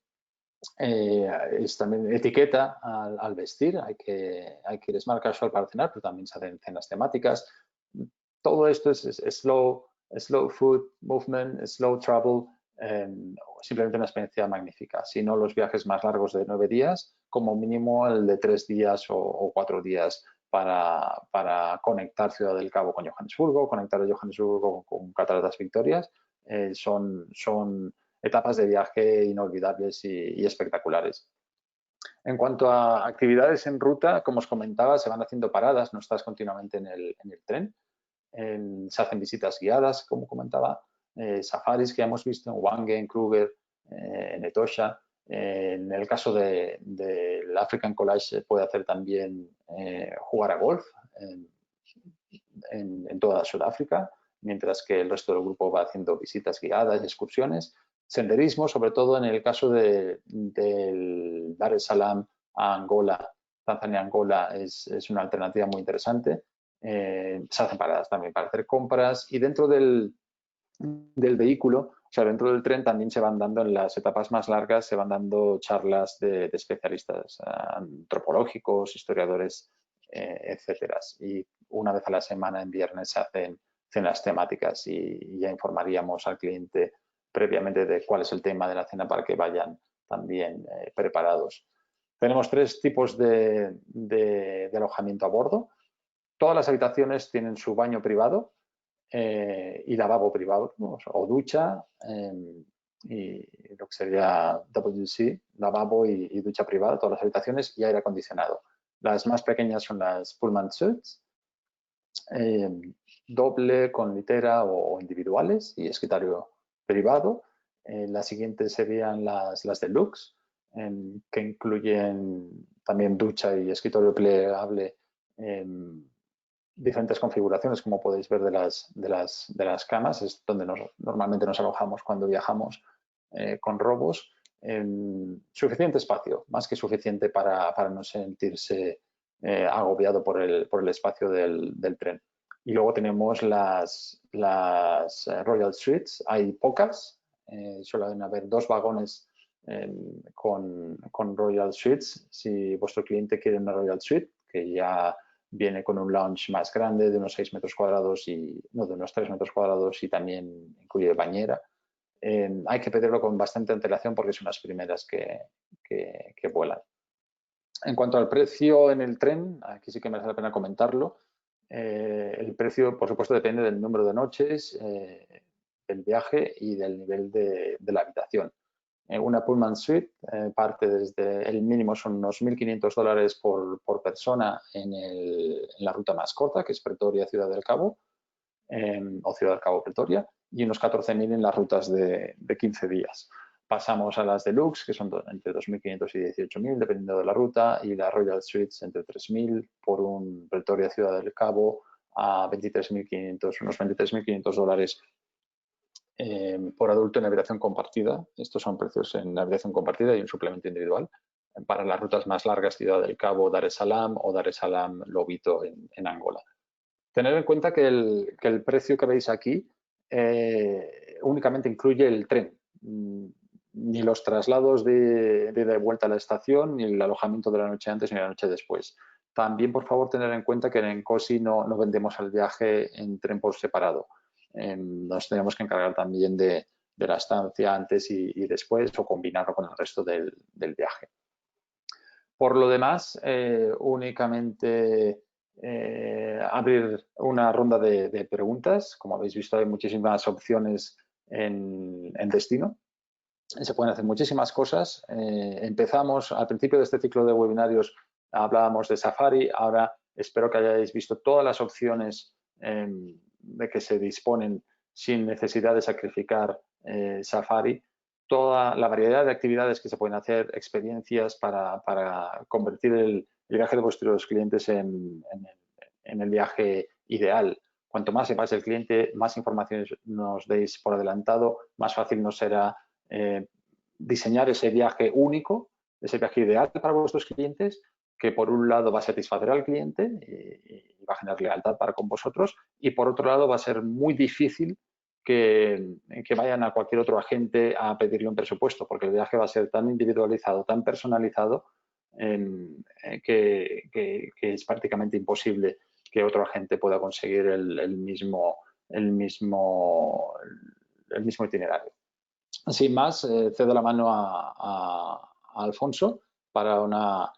Es también etiqueta al vestir, hay que ir smart casual para cenar, pero también se hacen cenas temáticas. Todo esto es slow food movement, slow travel, simplemente una experiencia magnífica. Si no, los viajes más largos de 9 días, como mínimo el de 3 días o 4 días para conectar Ciudad del Cabo con Johannesburgo, conectar a Johannesburgo con Cataratas Victorias, son etapas de viaje inolvidables y espectaculares. En cuanto a actividades en ruta, como os comentaba, se van haciendo paradas, no estás continuamente en el tren. Se hacen visitas guiadas, como comentaba, safaris que hemos visto en Hwange, en Kruger, en Etosha. En el caso del African Collage se puede hacer también jugar a golf en toda Sudáfrica, mientras que el resto del grupo va haciendo visitas guiadas y excursiones. Senderismo, sobre todo en el caso del Dar es Salaam a Angola, Tanzania-Angola, es una alternativa muy interesante. Se hacen paradas también para hacer compras y dentro del vehículo, o sea, dentro del tren también se van dando, en las etapas más largas, se van dando charlas de especialistas antropológicos, historiadores, etcétera. Y una vez a la semana, en viernes, se hacen cenas temáticas y ya informaríamos al cliente previamente de cuál es el tema de la cena para que vayan también preparados. Tenemos 3 tipos de alojamiento a bordo. Todas las habitaciones tienen su baño privado y lavabo privado, ¿no? O ducha y lo que sería WC, lavabo y ducha privada, todas las habitaciones, y aire acondicionado. Las más pequeñas son las Pullman Suites, doble con litera o individuales y escritorio privado. Las siguientes serían las deluxe, que incluyen también ducha y escritorio plegable, diferentes configuraciones, como podéis ver, de las camas. Es donde normalmente nos alojamos cuando viajamos con robos. Suficiente espacio, más que suficiente para no sentirse agobiado por el espacio del tren. Y luego tenemos las Royal Suites. Hay pocas, suelen haber 2 vagones con Royal Suites. Si vuestro cliente quiere una Royal Suite, que ya viene con un lounge más grande de unos 6 metros cuadrados de unos 3 metros cuadrados, y también incluye bañera. Hay que pedirlo con bastante antelación porque son las primeras que vuelan. En cuanto al precio en el tren, aquí sí que merece la pena comentarlo. El precio, por supuesto, depende del número de noches, del viaje y del nivel de la habitación. Una Pullman Suite parte desde el mínimo, son unos $1.500 por persona en la ruta más corta, que es Pretoria-Ciudad del Cabo, o Ciudad del Cabo-Pretoria, y unos 14.000 en las rutas de 15 días. Pasamos a las deluxe, que son entre 2.500 y 18.000, dependiendo de la ruta, y las Royal Suites entre 3.000 por un Pretoria-Ciudad del Cabo a unos $23.500 por adulto en habitación compartida. Estos son precios en habitación compartida y un suplemento individual. Para las rutas más largas, Ciudad del Cabo, Dar es Salaam, o Dar es Salaam, Lobito en Angola. Tener en cuenta que el precio que veis aquí únicamente incluye el tren, ni los traslados de ida y vuelta a la estación, ni el alojamiento de la noche antes ni la noche después. También, por favor, tener en cuenta que en Cosi no vendemos el viaje en tren por separado. Nos tenemos que encargar también de la estancia antes y después, o combinarlo con el resto del viaje. Por lo demás, únicamente abrir una ronda de preguntas. Como habéis visto, hay muchísimas opciones en destino. Se pueden hacer muchísimas cosas. Empezamos al principio de este ciclo de webinarios, hablábamos de Safari. Ahora espero que hayáis visto todas las opciones de que se disponen sin necesidad de sacrificar Safari. Toda la variedad de actividades que se pueden hacer, experiencias para convertir el viaje de vuestros clientes en el viaje ideal. Cuanto más sepáis el cliente, más información nos deis por adelantado, más fácil nos será diseñar ese viaje único, ese viaje ideal para vuestros clientes, que por un lado va a satisfacer al cliente y va a generar lealtad para con vosotros, y por otro lado va a ser muy difícil que vayan a cualquier otro agente a pedirle un presupuesto, porque el viaje va a ser tan individualizado, tan personalizado, que es prácticamente imposible que otro agente pueda conseguir el mismo itinerario. Sin más, cedo la mano a Alfonso para una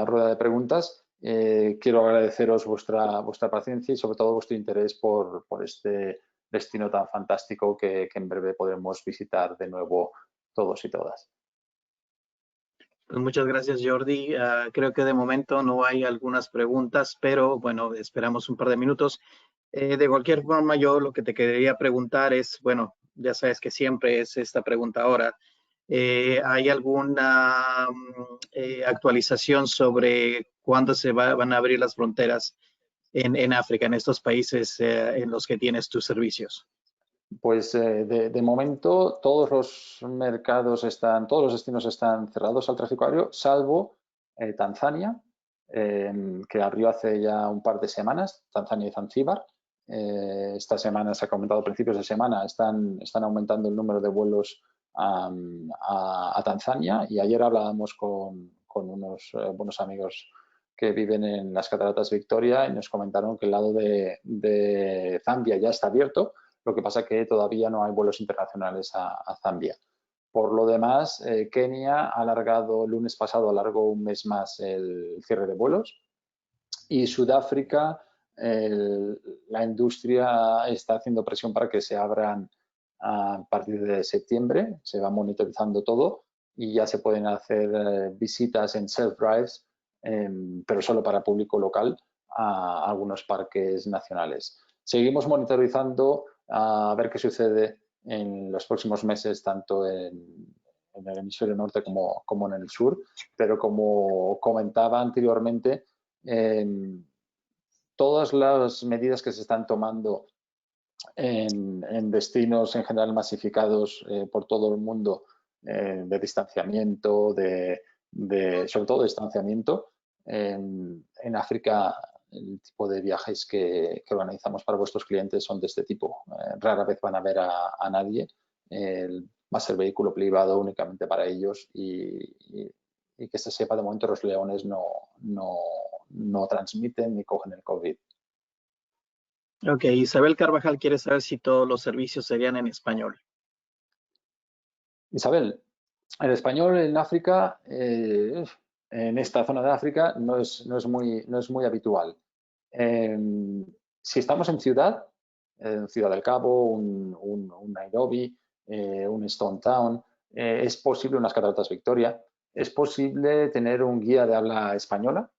rueda de preguntas. Quiero agradeceros vuestra paciencia y sobre todo vuestro interés por este destino tan fantástico que en breve podremos visitar de nuevo todos y todas. Pues muchas gracias, Jordi. Creo que de momento no hay algunas preguntas, pero bueno, esperamos un par de minutos. De cualquier forma, yo lo que te quería preguntar es, bueno, ya sabes que siempre es esta pregunta ahora. ¿Hay alguna actualización sobre cuándo se van a abrir las fronteras en África, en estos países en los que tienes tus servicios? Pues de momento todos los mercados todos los destinos están cerrados al tráfico aéreo, salvo Tanzania, que abrió hace ya un par de semanas, Tanzania y Zanzíbar. Esta semana se ha comentado a principios de semana, están aumentando el número de vuelos a Tanzania, y ayer hablábamos con unos buenos amigos que viven en las Cataratas Victoria y nos comentaron que el lado de Zambia ya está abierto. Lo que pasa es que todavía no hay vuelos internacionales a Zambia. Por lo demás, Kenia ha alargado, el lunes pasado alargó un mes más el cierre de vuelos y Sudáfrica, la industria está haciendo presión para que se abran a partir de septiembre, se va monitorizando todo y ya se pueden hacer visitas en self-drives, pero solo para público local, a algunos parques nacionales. Seguimos monitorizando a ver qué sucede en los próximos meses, tanto en el hemisferio norte como en el sur, pero como comentaba anteriormente, todas las medidas que se están tomando en destinos en general masificados por todo el mundo, de distanciamiento, sobre todo de distanciamiento, en África el tipo de viajes que organizamos para vuestros clientes son de este tipo. Rara vez van a ver a nadie. Va a ser vehículo privado únicamente para ellos y que se sepa, de momento los leones no transmiten ni cogen el COVID. Ok, Isabel Carvajal quiere saber si todos los servicios serían en español. Isabel, el español en África, en esta zona de África, no es muy habitual. Si estamos en Ciudad del Cabo, un Nairobi, un Stone Town, es posible, unas Cataratas Victoria, es posible tener un guía de habla española.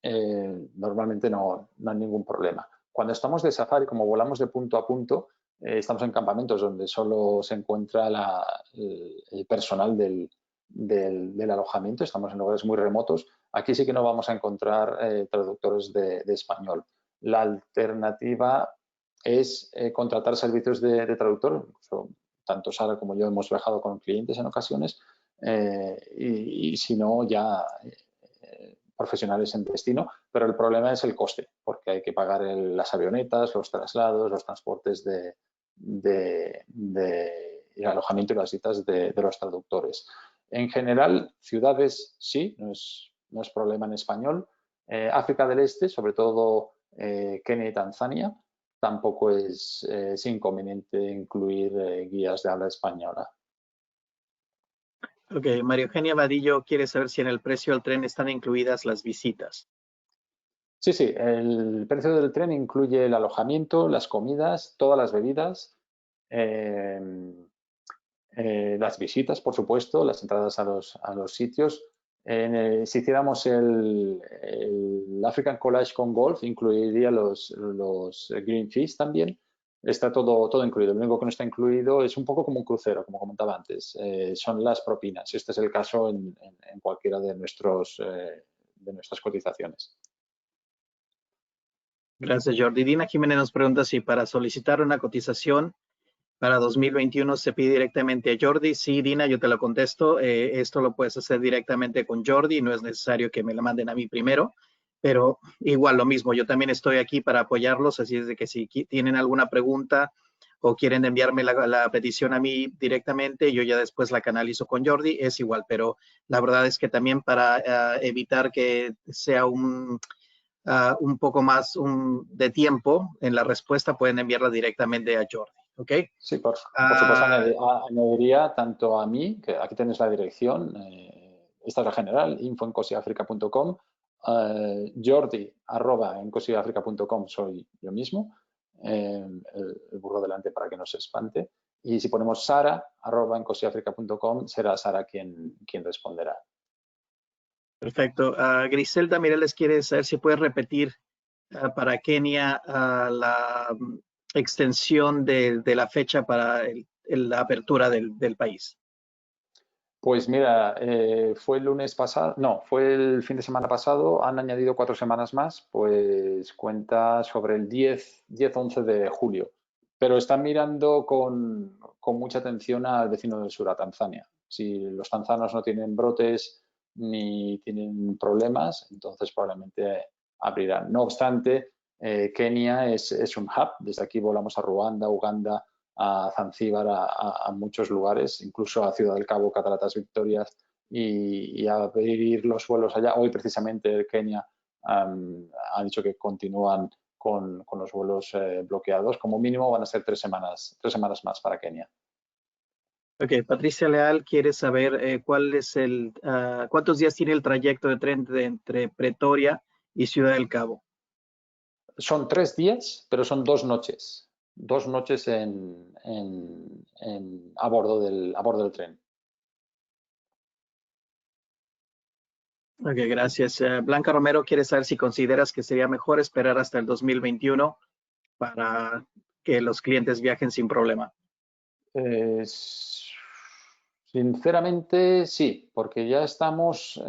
Normalmente no hay ningún problema. Cuando estamos de safari, como volamos de punto a punto, estamos en campamentos donde solo se encuentra el personal del alojamiento, estamos en lugares muy remotos. Aquí sí que no vamos a encontrar traductores de español. La alternativa es contratar servicios de traductor. Tanto Sara como yo hemos viajado con clientes en ocasiones, y si no, ya profesionales en destino, pero el problema es el coste, porque hay que pagar las avionetas, los traslados, los transportes el alojamiento y las citas de los traductores. En general, ciudades sí, no es problema en español. África del Este, sobre todo Kenia y Tanzania, tampoco es inconveniente incluir guías de habla española. Ok, María Eugenia Vadillo quiere saber si en el precio del tren están incluidas las visitas. Sí, el precio del tren incluye el alojamiento, las comidas, todas las bebidas, las visitas, por supuesto, las entradas a los sitios. Si hiciéramos el African Collage con Golf, incluiría los Green Fees también. Está todo incluido. Lo único que no está incluido es un poco como un crucero, como comentaba antes. Son las propinas. Este es el caso en cualquiera de nuestras cotizaciones. Gracias, Jordi. Dina Jiménez nos pregunta si para solicitar una cotización para 2021 se pide directamente a Jordi. Sí, Dina, yo te lo contesto. Esto lo puedes hacer directamente con Jordi. No es necesario que me la manden a mí primero, pero igual lo mismo. Yo también estoy aquí para apoyarlos, así es de que si tienen alguna pregunta o quieren enviarme la petición a mí directamente, yo ya después la canalizo con Jordi, es igual, pero la verdad es que también para evitar que sea un poco más de tiempo en la respuesta, pueden enviarla directamente a Jordi, ¿ok? Sí, por supuesto, añadiría tanto a mí, que aquí tenéis la dirección, esta es la general, info@encosiafrica.com, Jordi @encosiafrica.com soy yo mismo, el burro delante para que no se espante, y si ponemos Sara @encosiafrica.com, será Sara quien responderá. Perfecto. Griselda Mireles quiere saber si puedes repetir para Kenia la extensión de la fecha para la apertura del país. Pues mira, fue el lunes pasado, no, fue el fin de semana pasado, han añadido 4 semanas más, pues cuenta sobre el 10-11 de julio. Pero están mirando con mucha atención al vecino del sur, a Tanzania. Si los tanzanos no tienen brotes ni tienen problemas, entonces probablemente abrirán. No obstante, Kenia es un hub, desde aquí volamos a Ruanda, Uganda, a Zanzíbar, a muchos lugares, incluso a Ciudad del Cabo, Cataratas Victorias, y a abrir los vuelos allá. Hoy precisamente Kenia ha dicho que continúan con los vuelos bloqueados. Como mínimo van a ser 3 semanas más para Kenia. Ok, Patricia Leal quiere saber cuál es cuántos días tiene el trayecto de tren entre Pretoria y Ciudad del Cabo. Son 3 días, pero son 2 noches. 2 noches a bordo del tren. Ok, gracias. Blanca Romero quiere saber si consideras que sería mejor esperar hasta el 2021 para que los clientes viajen sin problema. Sinceramente, sí, porque ya estamos,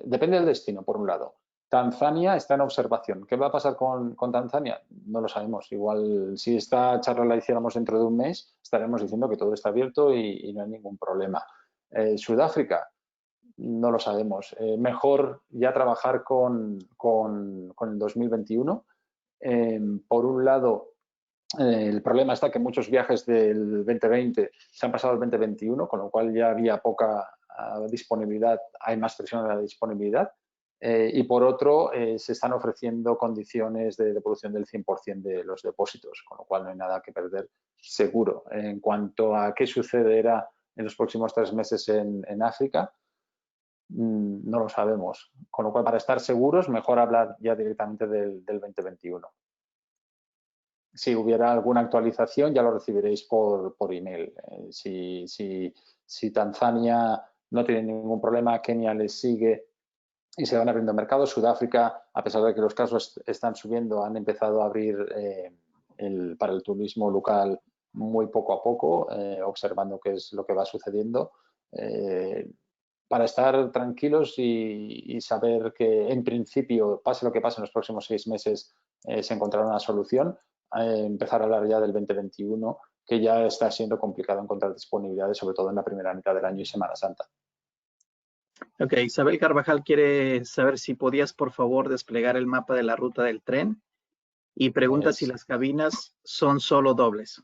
depende del destino, por un lado. Tanzania está en observación. ¿Qué va a pasar con Tanzania? No lo sabemos. Igual si esta charla la hiciéramos dentro de un mes, estaremos diciendo que todo está abierto y no hay ningún problema. Sudáfrica, no lo sabemos. Mejor ya trabajar con el 2021. Por un lado, el problema está que muchos viajes del 2020 se han pasado al 2021, con lo cual ya había poca disponibilidad, hay más presión en la disponibilidad. Y por otro, se están ofreciendo condiciones de devolución del 100% de los depósitos, con lo cual no hay nada que perder seguro. En cuanto a qué sucederá en los próximos 3 meses en África, no lo sabemos. Con lo cual, para estar seguros, mejor hablar ya directamente del 2021. Si hubiera alguna actualización, ya lo recibiréis por email. Si Tanzania no tiene ningún problema, Kenia les sigue y se van abriendo mercados. Sudáfrica, a pesar de que los casos están subiendo, han empezado a abrir para el turismo local muy poco a poco, observando qué es lo que va sucediendo. Para estar tranquilos y saber que, en principio, pase lo que pase en los próximos 6 meses, se encontrará una solución. Empezar a hablar ya del 2021, que ya está siendo complicado encontrar disponibilidades, sobre todo en la primera mitad del año y Semana Santa. Ok, Isabel Carvajal quiere saber si podías, por favor, desplegar el mapa de la ruta del tren y pregunta si las cabinas son solo dobles.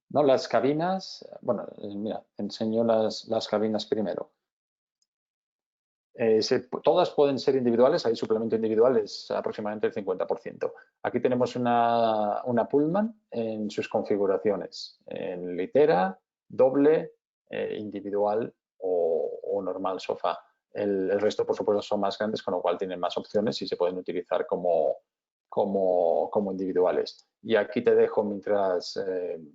No, las cabinas, bueno, mira, te enseño las cabinas primero. Todas pueden ser individuales, hay suplemento individual, es aproximadamente el 50%. Aquí tenemos una Pullman en sus configuraciones, en litera, doble, individual o normal sofá. El resto, por supuesto, son más grandes, con lo cual tienen más opciones y se pueden utilizar como individuales. Y aquí te dejo, mientras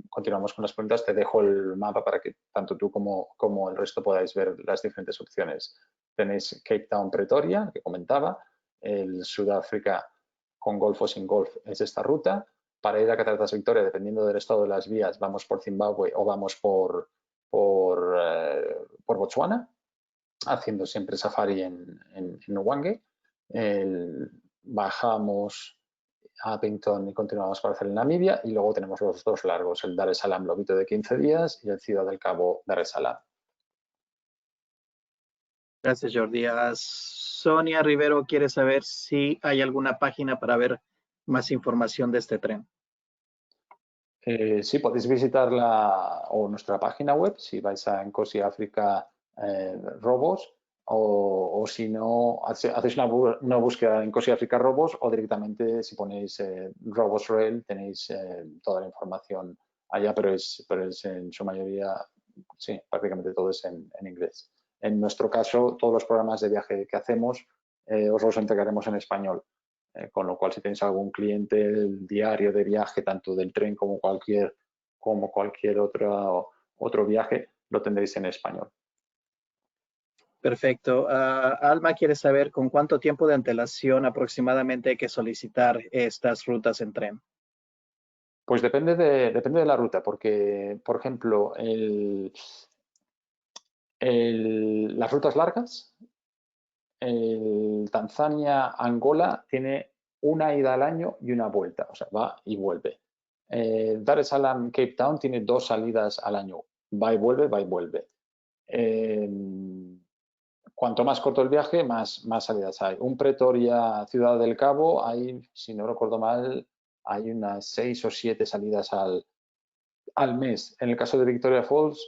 continuamos con las preguntas, te dejo el mapa para que tanto tú como el resto podáis ver las diferentes opciones. Tenéis Cape Town, Pretoria, que comentaba, el Sudáfrica con Golf o sin Golf es esta ruta. Para ir a Cataratas Victoria, dependiendo del estado de las vías, vamos por Zimbabue o vamos por Botswana, haciendo siempre safari en Hwange. Bajamos a Pinton y continuamos para hacer el Namibia, y luego tenemos los 2 largos, el Dar es Salaam Lobito de 15 días y el Ciudad del Cabo Dar es Salaam. Gracias, Jordi. Sonia Rivero quiere saber si hay alguna página para ver más información de este tren. Sí, podéis visitar nuestra página web si vais a Nkosi África Robos, o si no, hacéis una búsqueda en Nkosi África Robos, o directamente si ponéis Robos Rail tenéis toda la información allá, pero es en su mayoría, sí, prácticamente todo es en inglés. En nuestro caso, todos los programas de viaje que hacemos os los entregaremos en español. Con lo cual, si tenéis algún cliente, el diario de viaje, tanto del tren como cualquier otro viaje, lo tendréis en español. Perfecto. Alma quiere saber con cuánto tiempo de antelación aproximadamente hay que solicitar estas rutas en tren. Pues depende de la ruta, porque, por ejemplo, las rutas largas, el Tanzania-Angola tiene una ida al año y una vuelta, o sea, va y vuelve. Dar es Salaam Cape Town tiene 2 salidas al año, va y vuelve, va y vuelve. Cuanto más corto el viaje, más salidas hay. Un Pretoria Ciudad del Cabo, hay, si no recuerdo mal, hay unas 6 o 7 salidas al mes. En el caso de Victoria Falls,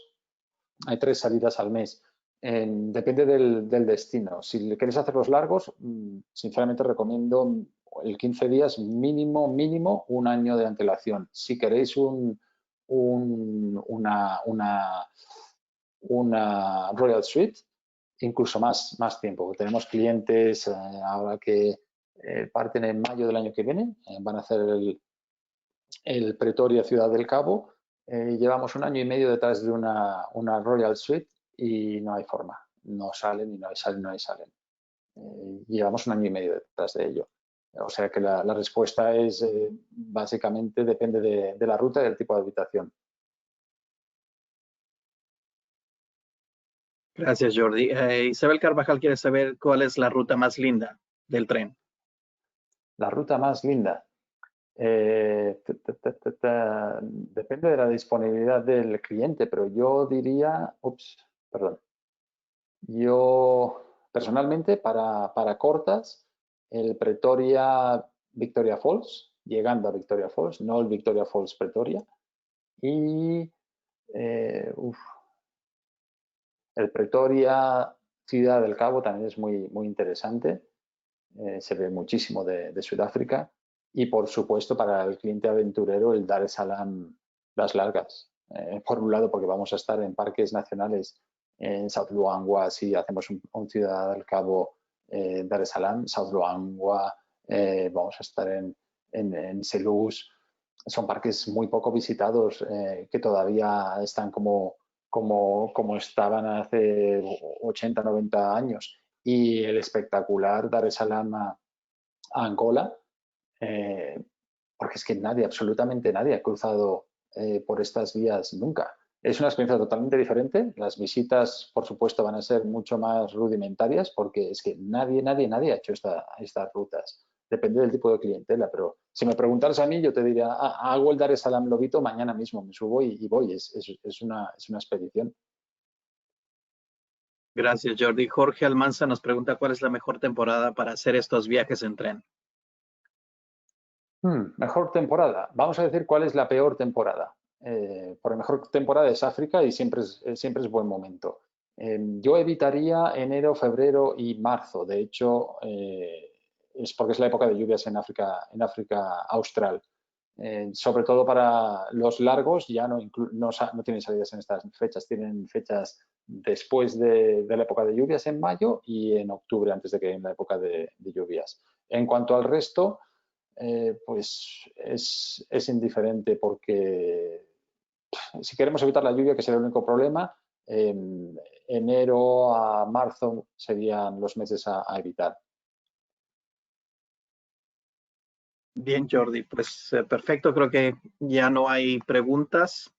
hay 3 salidas al mes. Depende del destino. Si queréis hacerlos largos, sinceramente recomiendo el 15 días mínimo, un año de antelación. Si queréis un una Royal Suite, incluso más tiempo. Tenemos clientes ahora que parten en mayo del año que viene, van a hacer el Pretoria Ciudad del Cabo. Llevamos 1 año y medio detrás de una Royal Suite y no hay forma. No salen y no salen. Llevamos 1 año y medio detrás de ello. O sea que la respuesta es básicamente depende de la ruta y del tipo de habitación. Gracias, Jordi. Isabel Carvajal quiere saber cuál es la ruta más linda del tren. La ruta más linda. Depende de la disponibilidad del cliente, pero yo diría, yo personalmente para cortas, el Pretoria Victoria Falls, llegando a Victoria Falls, no el Victoria Falls Pretoria, y el Pretoria Ciudad del Cabo también es muy interesante, se ve muchísimo de Sudáfrica. Y, por supuesto, para el cliente aventurero, el Dar es Salaam Las Largas. Por un lado, porque vamos a estar en parques nacionales en South Luangwa, si hacemos un Ciudad del Cabo Dar es Salaam, South Luangwa, vamos a estar en Selous. Son parques muy poco visitados que todavía están como estaban hace 80, 90 años. Y el espectacular Dar es Salaam a Angola, porque es que absolutamente nadie ha cruzado por estas vías nunca. Es una experiencia totalmente diferente. Las visitas, por supuesto, van a ser mucho más rudimentarias porque es que nadie ha hecho estas rutas. Depende del tipo de clientela, pero si me preguntaras a mí, yo te diría, hago el Dar es Salaam Lobito mañana mismo, me subo y voy. Es una expedición. Gracias, Jordi. Jorge Almanza nos pregunta cuál es la mejor temporada para hacer estos viajes en tren. Mejor temporada. Vamos a decir cuál es la peor temporada. Por mejor temporada es África y siempre es buen momento. Yo evitaría enero, febrero y marzo. De hecho, es porque es la época de lluvias en África Austral. Sobre todo para los largos ya no tienen salidas en estas fechas, tienen fechas después de la época de lluvias en mayo y en octubre antes de que en la época de lluvias. En cuanto al resto, pues es indiferente porque si queremos evitar la lluvia, que sería el único problema, enero a marzo serían los meses a evitar. Bien, Jordi, pues perfecto, creo que ya no hay preguntas,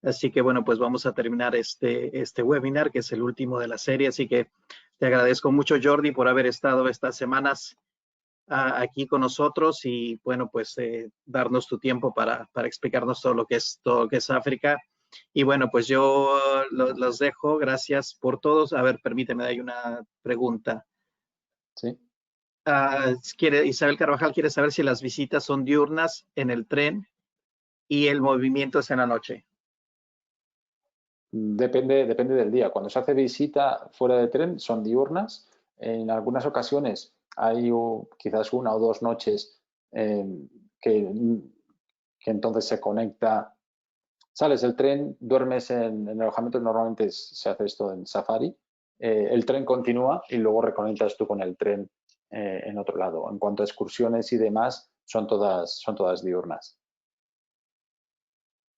así que bueno, pues vamos a terminar este webinar, que es el último de la serie, así que te agradezco mucho, Jordi, por haber estado estas semanas aquí con nosotros y bueno, pues darnos tu tiempo para explicarnos todo lo que es África. Y bueno, pues yo los dejo, gracias por todos. A ver, permíteme, hay una pregunta. Sí. Isabel Carvajal quiere saber si las visitas son diurnas en el tren y el movimiento es en la noche. Depende del día. Cuando se hace visita fuera de tren son diurnas. En algunas ocasiones hay quizás 1 o 2 noches que entonces se conecta. Sales del tren, duermes en el alojamiento, normalmente se hace esto en Safari. El tren continúa y luego reconectas tú con el tren en otro lado. En cuanto a excursiones y demás, son todas diurnas.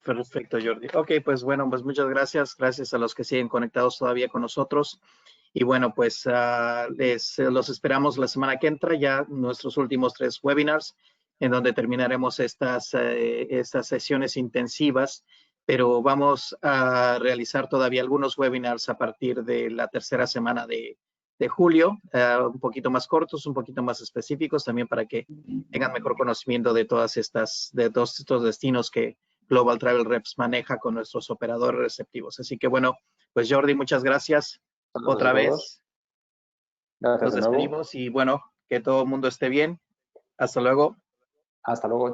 Perfecto, Jordi. Ok, pues bueno, pues muchas gracias. Gracias a los que siguen conectados todavía con nosotros. Y bueno, pues los esperamos la semana que entra, ya nuestros últimos 3 webinars, en donde terminaremos estas sesiones intensivas, pero vamos a realizar todavía algunos webinars a partir de la tercera semana de julio, un poquito más cortos, un poquito más específicos, también para que tengan mejor conocimiento de todos estos destinos que Global Travel Reps maneja con nuestros operadores receptivos. Así que bueno, pues Jordi, muchas gracias. Otra vez. Gracias. Nos despedimos y bueno, que todo el mundo esté bien. Hasta luego. Hasta luego.